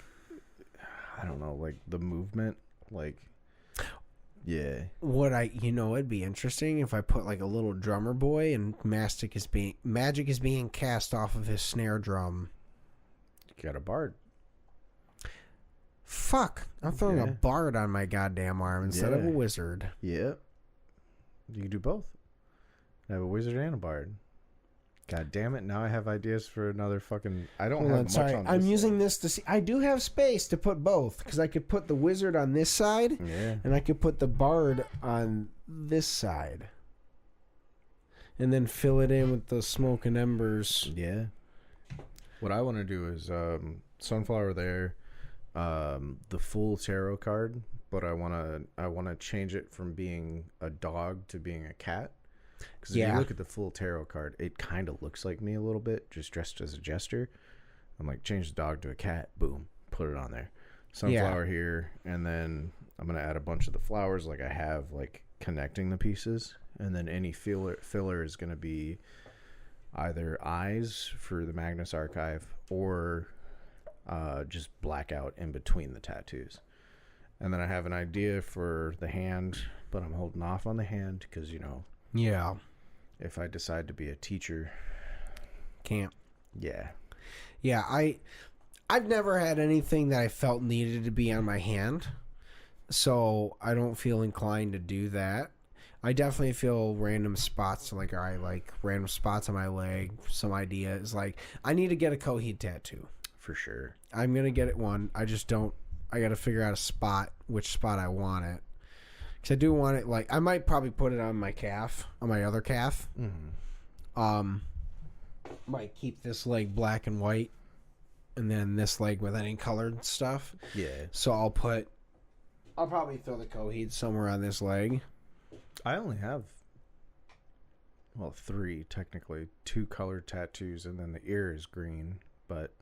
I don't know, like the movement, like. Yeah. It'd be interesting if I put like a little drummer boy and magic is being cast off of his snare drum. You got a bard. Fuck. I'm throwing a bard on my goddamn arm instead of a wizard. Yeah. You can do both. I have a wizard and a bard. God damn it. Now I have ideas for another fucking... I don't have much on this I'm using this to see... I do have space to put both, because I could put the wizard on this side, and I could put the bard on this side. And then fill it in with the smoke and embers. Yeah. What I want to do is sunflower there, the full tarot card, but I want to change it from being a dog to being a cat. Because if you look at the full tarot card, it kind of looks like me a little bit, just dressed as a jester. I'm like, change the dog to a cat. Boom. Put it on there. Sunflower here. And then I'm going to add a bunch of the flowers like I have, like connecting the pieces. And then any filler is going to be either eyes for the Magnus Archive or just blackout in between the tattoos. And then I have an idea for the hand, but I'm holding off on the hand because, yeah. If I decide to be a teacher. Can't. Yeah. Yeah, I've never had anything that I felt needed to be on my hand. So I don't feel inclined to do that. I definitely feel random spots, like random spots on my leg. Some idea is like, I need to get a Coheed tattoo. For sure. I'm going to get it one. I just don't, I got to figure out which spot I want it. Because I do want it, like, I might probably put it on my calf, on my other calf. Mm-hmm. Might keep this leg black and white, and then this leg with any colored stuff. Yeah. So I'll probably throw the Coheed somewhere on this leg. I only have, 3 technically, 2 colored tattoos, and then the ear is green, but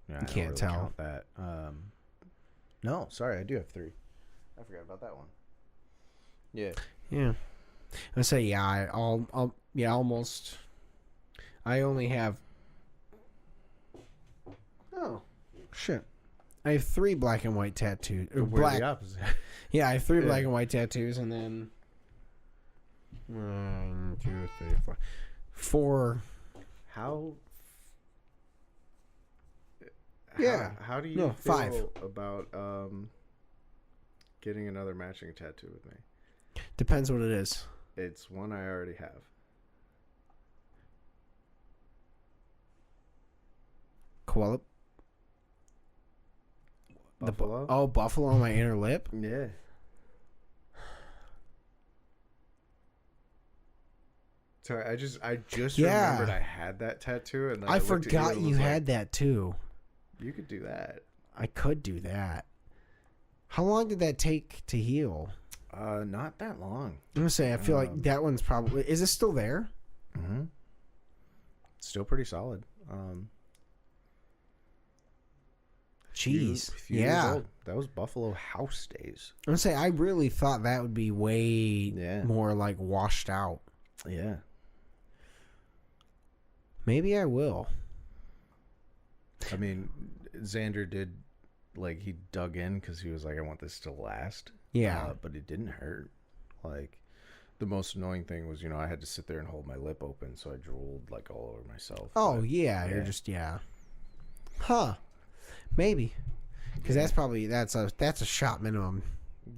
you can't tell. Count that. No, sorry, I do have 3. I forgot about that one. Yeah. Yeah. I say almost. I only have. Oh, shit! I have 3 black and white tattoos. We're black. The opposite. Yeah, I have 3 black and white tattoos, and then 1, 2, 3, 4. How? Yeah. How do you feel 5 about getting another matching tattoo with me? Depends what it is. It's one I already have. Koala. Buffalo? Buffalo on my inner lip? Yeah. Sorry, I just remembered I had that tattoo, and then I forgot you had that too. You could do that. I could do that. How long did that take to heal? Not that long. I'm gonna say I feel like that one's probably. Is it still there? Mm-hmm. Still pretty solid. Jeez, few years old. That was Buffalo House days. I'm gonna say I really thought that would be way more like washed out. Yeah. Maybe I will. I mean, Xander did, like, he dug in because he was like, I want this to last. Yeah. But it didn't hurt. Like, the most annoying thing was, I had to sit there and hold my lip open, so I drooled, like, all over myself. Oh, yeah. You're just, Huh. Maybe. Because that's a shot minimum.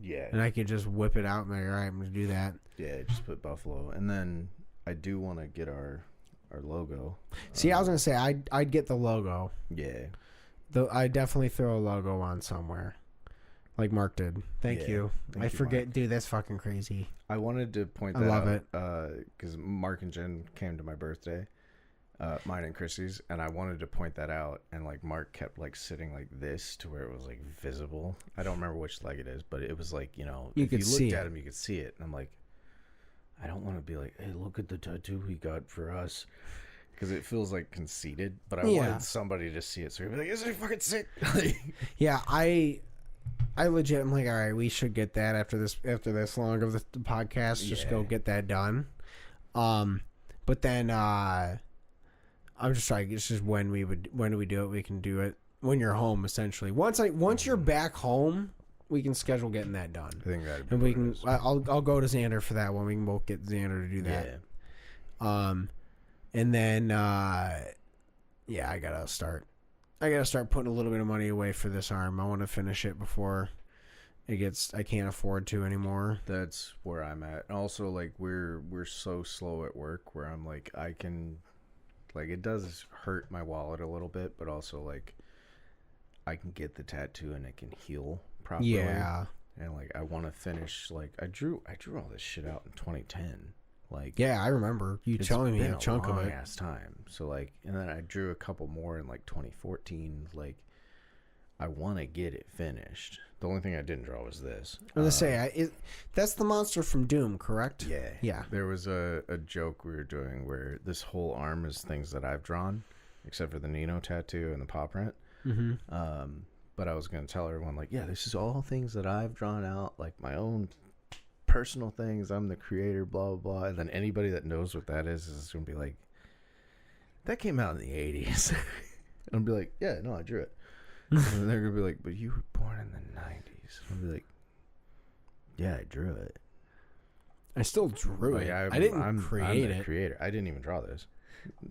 Yeah. And I could just whip it out and be like, all right, I'm going to do that. Yeah, just put Buffalo. And then I do want to get our our logo. See, I was gonna say I'd get the logo. Yeah. I definitely throw a logo on somewhere, like Mark did. Thank you. Thank I you, forget, Mark. dude. That's fucking crazy. I wanted to point I that love out because Mark and Jen came to my birthday, mine and Chrissy's, and I wanted to point that out. And like Mark kept like sitting like this to where it was like visible. I don't remember which leg it is, but it was like, you know, You if could you see looked it. at him, you could see it. And I'm like, I don't want to be like, hey, look at the tattoo he got for us. Because it feels like conceited, but I wanted somebody to see it. So you'd be like, isn't it fucking sick? Yeah, I legit am like, all right, we should get that after this long of the podcast. Just go get that done. But then I'm just like, it's just when do we do it? We can do it when you're home, essentially. Once you're back home, we can schedule getting that done. I think that. And we can. I'll go to Xander for that one. We can both get Xander to do that. Yeah. And then I gotta start putting a little bit of money away for this arm. I want to finish it before I can't afford to anymore. That's where I'm at. And also, like, we're so slow at work where I'm like, I can, like, it does hurt my wallet a little bit, but also like I can get the tattoo and it can heal properly. Yeah. And like I want to finish, like I drew all this shit out in 2010. Like, yeah, I remember you telling me a chunk of it. Ass time. So like, and then I drew a couple more in like 2014. Like, I want to get it finished. The only thing I didn't draw was this. I was gonna say, that's the monster from Doom, correct? Yeah. Yeah. There was a joke we were doing where this whole arm is things that I've drawn, except for the Nino tattoo and the paw print. Mm-hmm. But I was gonna tell everyone like, yeah, this is all things that I've drawn out, like my own personal things. I'm the creator, blah blah blah. And then anybody that knows what that is gonna be like, that came out in the 80s. And I'll be like, yeah, no, I drew it. And they're gonna be like, but you were born in the 90s. I'll be like, yeah, I drew it. I still drew it. Yeah, I didn't I'm create the it. creator. I didn't even draw this.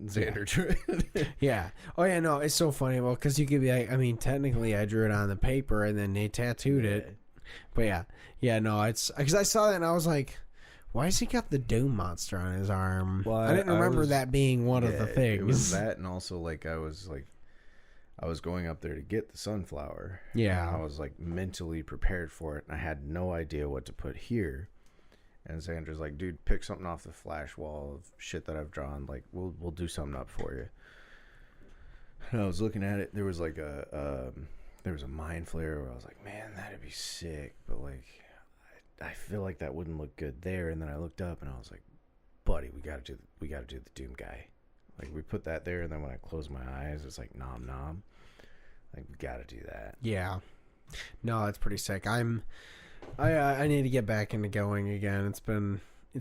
Xander drew it. Yeah. Oh yeah, no, it's so funny. Well, because you could be like, I mean, technically, I drew it on the paper and then they tattooed it. But yeah, no, it's because I saw that and I was like, why has he got the Doom monster on his arm? Well, I didn't remember that being one of the things. It was that, and also like I was going up there to get the sunflower. Yeah. And I was like mentally prepared for it, and I had no idea what to put here. And Xander's like, dude, pick something off the flash wall of shit that I've drawn. Like, we'll do something up for you. And I was looking at it. There was like there was a mind flare where I was like, man, that'd be sick. But like, I feel like that wouldn't look good there. And then I looked up and I was like, buddy, we gotta do the Doom guy. Like, we put that there, and then when I close my eyes, it's like nom nom. Like, we gotta do that. Yeah. No, that's pretty sick. I need to get back into going again. It's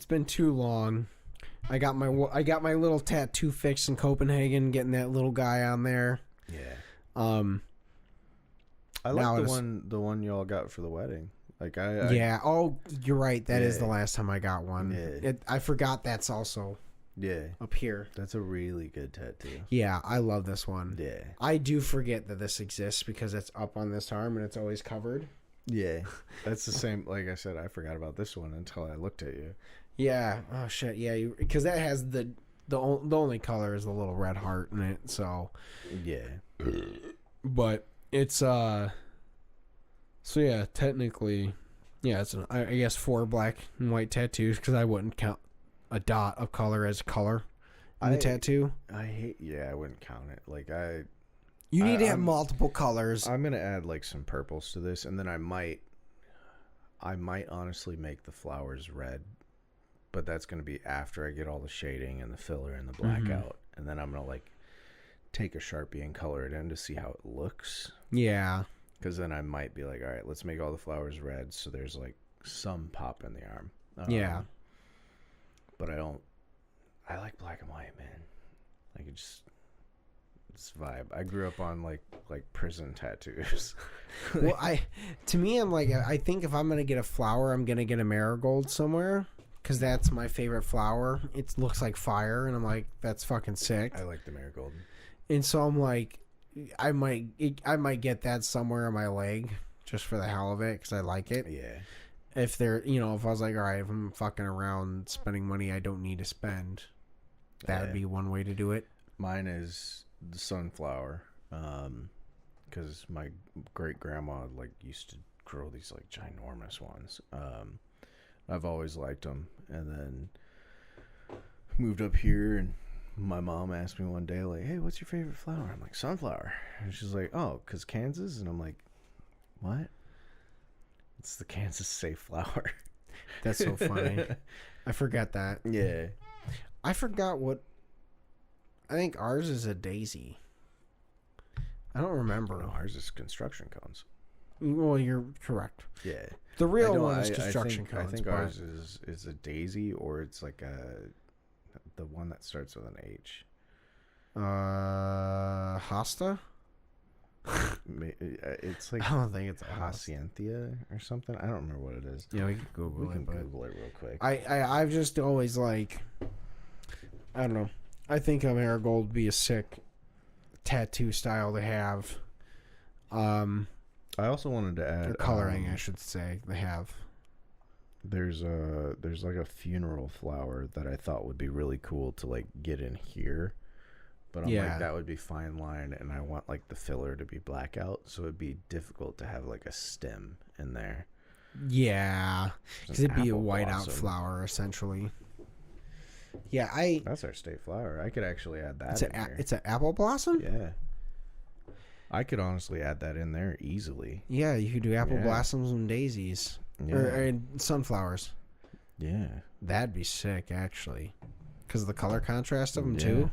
been too long. I got my little tattoo fix in Copenhagen, getting that little guy on there. Yeah. I like the one y'all got for the wedding. Like yeah. Oh, you're right. That is the last time I got one. Yeah. I forgot that's also up here. That's a really good tattoo. Yeah, I love this one. Yeah. I do forget that this exists because it's up on this arm and it's always covered. Yeah. That's the same. Like I said, I forgot about this one until I looked at you. Yeah. Oh shit. Yeah. Because that has the only color is the little red heart in it. So. Yeah. But it's So yeah, technically, yeah, it's I guess 4 black and white tattoos because I wouldn't count a dot of color as color in the tattoo. I wouldn't count it. Like you need to have multiple colors. I'm gonna add like some purples to this, and then I might honestly make the flowers red, but that's gonna be after I get all the shading and the filler and the black out, and then I'm gonna like take a Sharpie and color it in to see how it looks. Yeah. Because then I might be like, all right, let's make all the flowers red so there's like some pop in the arm. Yeah. But I like black and white, man. Like it's vibe. I grew up on like prison tattoos. Well, to me, I'm like, I think if I'm going to get a flower, I'm going to get a marigold somewhere. Because that's my favorite flower. It looks like fire. And I'm like, that's fucking sick. I like the marigold. And so I'm like, I might get that somewhere on my leg just for the hell of it because I like it. Yeah. If I was like, all right, if I'm fucking around spending money I don't need to spend, That would be one way to do it. Mine is the sunflower, because my great grandma like used to grow these like ginormous ones. I've always liked them, and then moved up here, and my mom asked me one day like, "Hey, what's your favorite flower?" I'm like, "Sunflower," and she's like, "Oh, 'cause Kansas," and I'm like, "What?" It's the Kansas safe flower. That's so funny. I forgot that. Yeah. I forgot what. I think ours is a daisy. I don't remember. No, ours is construction cones. Well, you're correct. Yeah. The real one is construction I cones. think but ours is a daisy, or it's like the one that starts with an H. Hosta? It's like I don't think it's a hosta. Hacientia or something. I don't remember what it is. Yeah, we can Google We it. can But Google it real quick. I've just always like, I don't know. I think a marigold would be a sick tattoo style to have. I also wanted to add Or coloring, I should say. They have. There's like a funeral flower that I thought would be really cool to like get in here. But I'm like, that would be fine line, and I want like the filler to be blackout, so it'd be difficult to have like a stem in there. Yeah, because it'd be a apple white out blossom. flower essentially. Yeah, That's our state flower. I could actually add that it's in here. it's an apple blossom. Yeah. I could honestly add that in there easily. Yeah, you could do apple Yeah. blossoms and daisies, Yeah. or sunflowers. Yeah. That'd be sick, actually, because of the color contrast of them Yeah. too.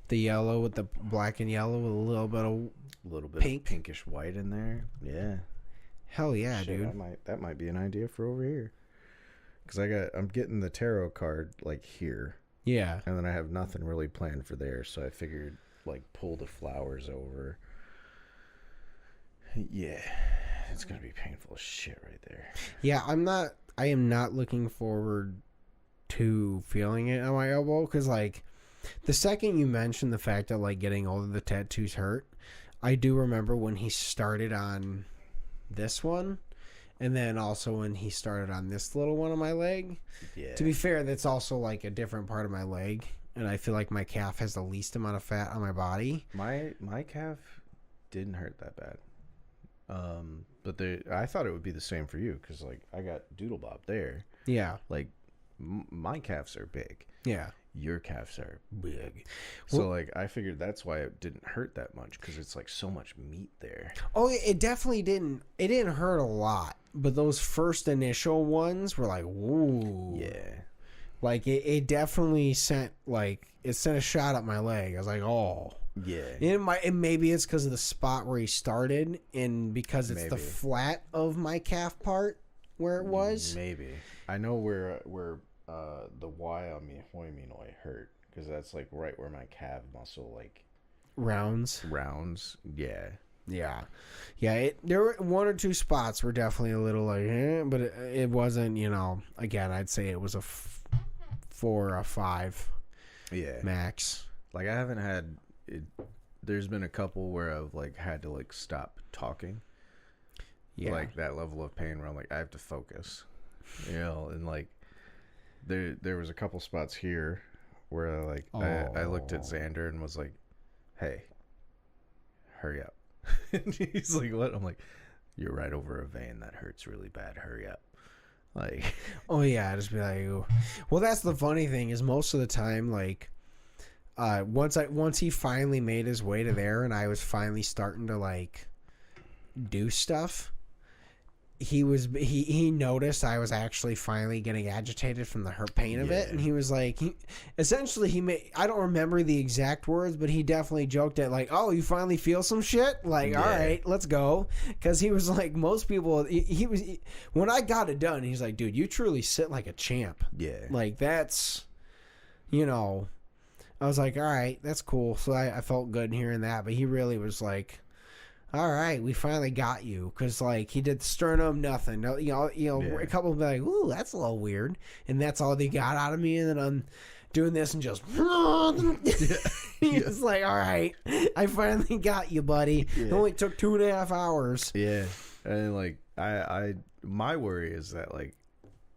The yellow with the black and yellow with a little bit of A little bit Pink. of pinkish white in there. Yeah. hell yeah, Shit, dude. that might be an idea for over here. Cuz I'm getting the tarot card like here, Yeah, and then I have nothing really planned for there, so I figured like pull the flowers over. Yeah. It's going to be painful as shit right there. yeah. I am not looking forward to feeling it on my elbow because like the second you mentioned the fact that like getting older the tattoos hurt, I do remember when he started on this one, and then also when he started on this little one on my leg. Yeah. To be fair, that's also like a different part of my leg, and I feel like my calf has the least amount of fat on my body. My calf didn't hurt that bad. But I thought it would be the same for you because like I got Doodle Bob there. Yeah, Like my calves are big. yeah. Your calves are big. So like I figured that's why it didn't hurt that much because it's like so much meat there. Oh, it definitely didn't. It didn't hurt a lot, but those first initial ones were like, whoa. Yeah. Like it definitely sent a shot up my leg. I was like, oh. Yeah. And maybe it's because of the spot where he started, and because it's the Maybe. flat of my calf part where it was. Maybe. I know where the Y on me hoiminoi hurt because that's like right where my calf muscle like Rounds. rounds. Yeah. Yeah. There were one or two spots were definitely a little like, but it wasn't. Again, I'd say it was a 4 or a 5 Yeah. max. Like I haven't had it. There's been a couple where I've like had to like stop talking. Yeah. Like that level of pain where I'm like I have to focus. And like there was a couple spots here where like I looked at Xander and was like, "Hey, hurry up." And he's like, "What?" I'm like, "You're right over a vein that hurts really bad. Hurry up." Like, Oh yeah, just be like, ooh. Well, that's the funny thing is most of the time, like, once he finally made his way to there, and I was finally starting to like do stuff, he noticed I was actually finally getting agitated from the hurt pain of it, and he was like, I don't remember the exact words, but he definitely joked at like, "Oh, you finally feel some shit? Like, all right, let's go." Because he was like, most people, when I got it done, he's like, "Dude, you truly sit like a champ." yeah. Like that's, I was like, all right, that's cool. So I felt good in hearing that, but he really was like, all right, we finally got you. Because, like, he did sternum, nothing. A couple of be like, ooh, that's a little weird. And that's all they got out of me. And then I'm doing this and just, he's like, all right, I finally got you, buddy. It only took 2.5 hours. Yeah. And like my worry is that like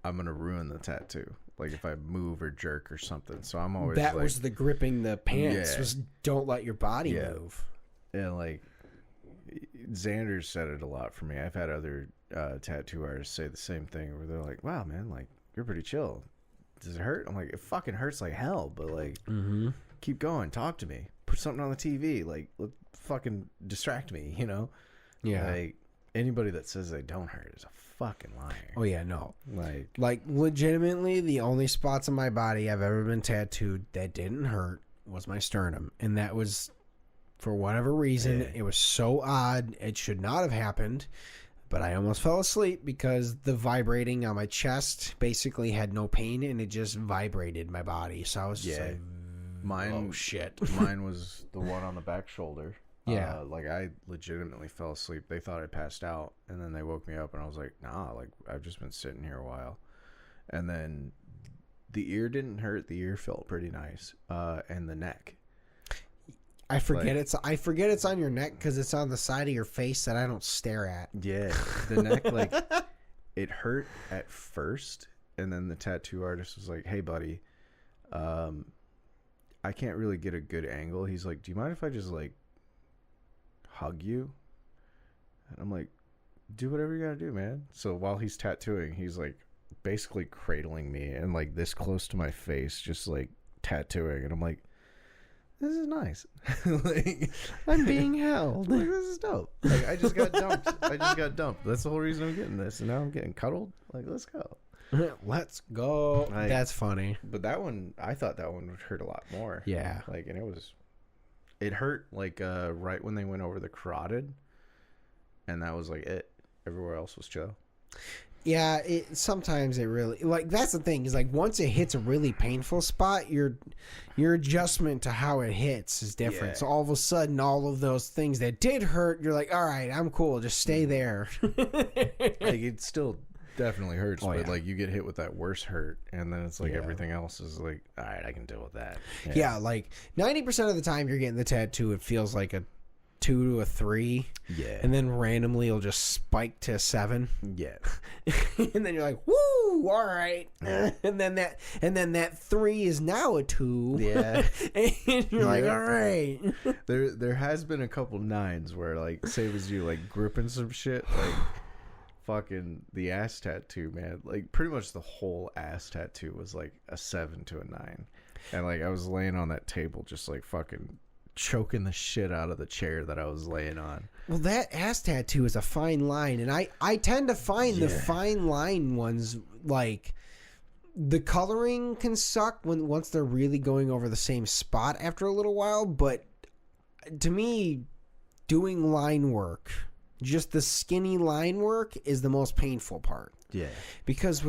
I'm gonna ruin the tattoo. like if I move or jerk or something. So I'm always that like, was the gripping the pants. Yeah. Was don't let your body Yeah. move. and like Xander said it a lot for me. I've had other tattoo artists say the same thing where they're like, "Wow, man, like you're pretty chill. Does it hurt?" I'm like, "It fucking hurts like hell, but like, keep going. Talk to me. Put something on the TV. Like, fucking distract me. You know? Yeah. Like anybody that says they don't hurt is a fucking liar. Oh yeah, no. Like Legitimately, the only spots on my body I've ever been tattooed that didn't hurt was my sternum, and that was for whatever reason. Yeah. It was so odd. It should not have happened, but I almost fell asleep because the vibrating on my chest basically had no pain, and it just vibrated my body. So I was just like, mine. oh shit. Mine was the one on the back shoulder. Yeah. Like I legitimately fell asleep. They thought I passed out, and then they woke me up, and I was like, nah, like I've just been sitting here a while. And then the ear didn't hurt. The ear felt pretty nice. And the neck. I forget it's on your neck because it's on the side of your face that I don't stare at. Yeah, the neck, like it hurt at first, and then the tattoo artist was like, "Hey, buddy, I can't really get a good angle." He's like, "Do you mind if I just like hug you?" And I'm like, "Do whatever you gotta do, man." So while he's tattooing, he's like basically cradling me and like this close to my face, just like tattooing, and I'm like, this is nice. Like, I'm being held. like, this is dope. Like, I just got dumped. That's the whole reason I'm getting this, and now I'm getting cuddled. Like, let's go. Let's go. Like, that's funny. But that one, I thought that one would hurt a lot more. Yeah. Like, and it hurt like right when they went over the carotid, and that was like it. Everywhere else was chill. Yeah, sometimes it really, like, that's the thing is like once it hits a really painful spot, your adjustment to how it hits is different. Yeah. So all of a sudden, all of those things that did hurt, you're like, all right, I'm cool, just stay there. Like, it still definitely hurts, Oh, but yeah. like you get hit with that worse hurt, and then it's like Yeah. everything else is like, all right, I can deal with that. Yeah, like 90% of the time you're getting the tattoo, it feels like a 2 to a 3, Yeah. and then randomly it'll just spike to 7. Yeah. And then you're like, woo, all right. And then that 3 is now a 2. Yeah. And you're like, Yeah. all right. There has been a couple 9s where like same as you, like gripping some shit, like fucking the ass tattoo, man. Like pretty much the whole ass tattoo was like a 7 to a 9. And like I was laying on that table just like fucking choking the shit out of the chair that I was laying on. Well, that ass tattoo is a fine line, and I tend to find the fine line ones, like the coloring can suck once they're really going over the same spot after a little while, but to me, doing line work, just the skinny line work, is the most painful part. Yeah. Because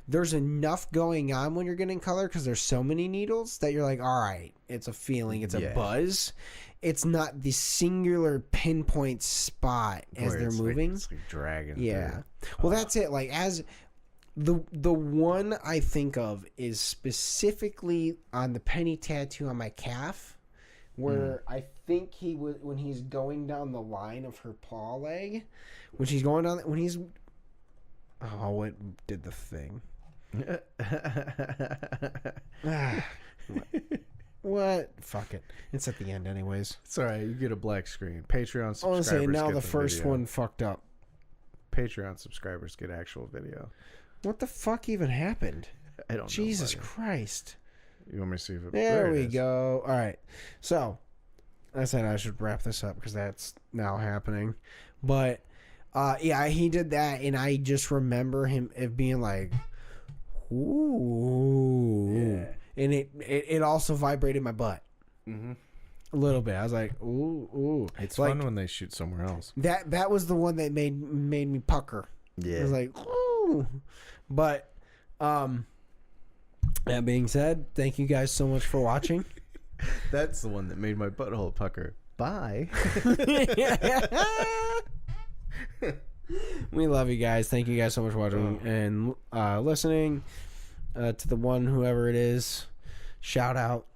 there's enough going on when you're getting color because there's so many needles that you're like, all right, it's a feeling, it's a buzz. It's not the singular pinpoint spot as Where they're it's moving. Like, it's like dragging. Yeah. through. Well, that's it. Like, as the one I think of is specifically on the penny tattoo on my calf, where I think he was when he's going down the line of her paw leg, when she's going down when he's. Oh, it did the thing. What? Fuck it. It's at the end anyways. It's alright, you get a black screen. Patreon subscribers I want to say now get the first video. one fucked up. Patreon subscribers get actual video. What the fuck even happened? I don't know. Jesus buddy. Christ. You want me to see if it There it we is. go. All right. So, I said I should wrap this up because that's now happening. But, yeah, he did that, and I just remember him being like, ooh. Yeah. And it also vibrated my butt Mm-hmm. a little bit. I was like, ooh. It's like, fun when they shoot somewhere else. That was the one that made me pucker. Yeah. I was like, ooh. But, that being said, thank you guys so much for watching. That's the one that made my butthole pucker. Bye. We love you guys. Thank you guys so much for watching and listening. To the one, whoever it is, shout out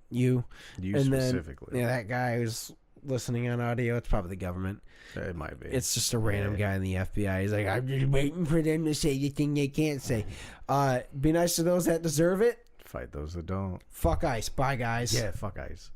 you. You and specifically. Then, yeah, that guy was listening on audio, it's probably the government. It might be. It's just a random guy in the FBI. He's like, I'm just waiting for them to say the thing they can't say. Be nice to those that deserve it. Fight those that don't. Fuck ICE. Bye, guys. Yeah, fuck ICE.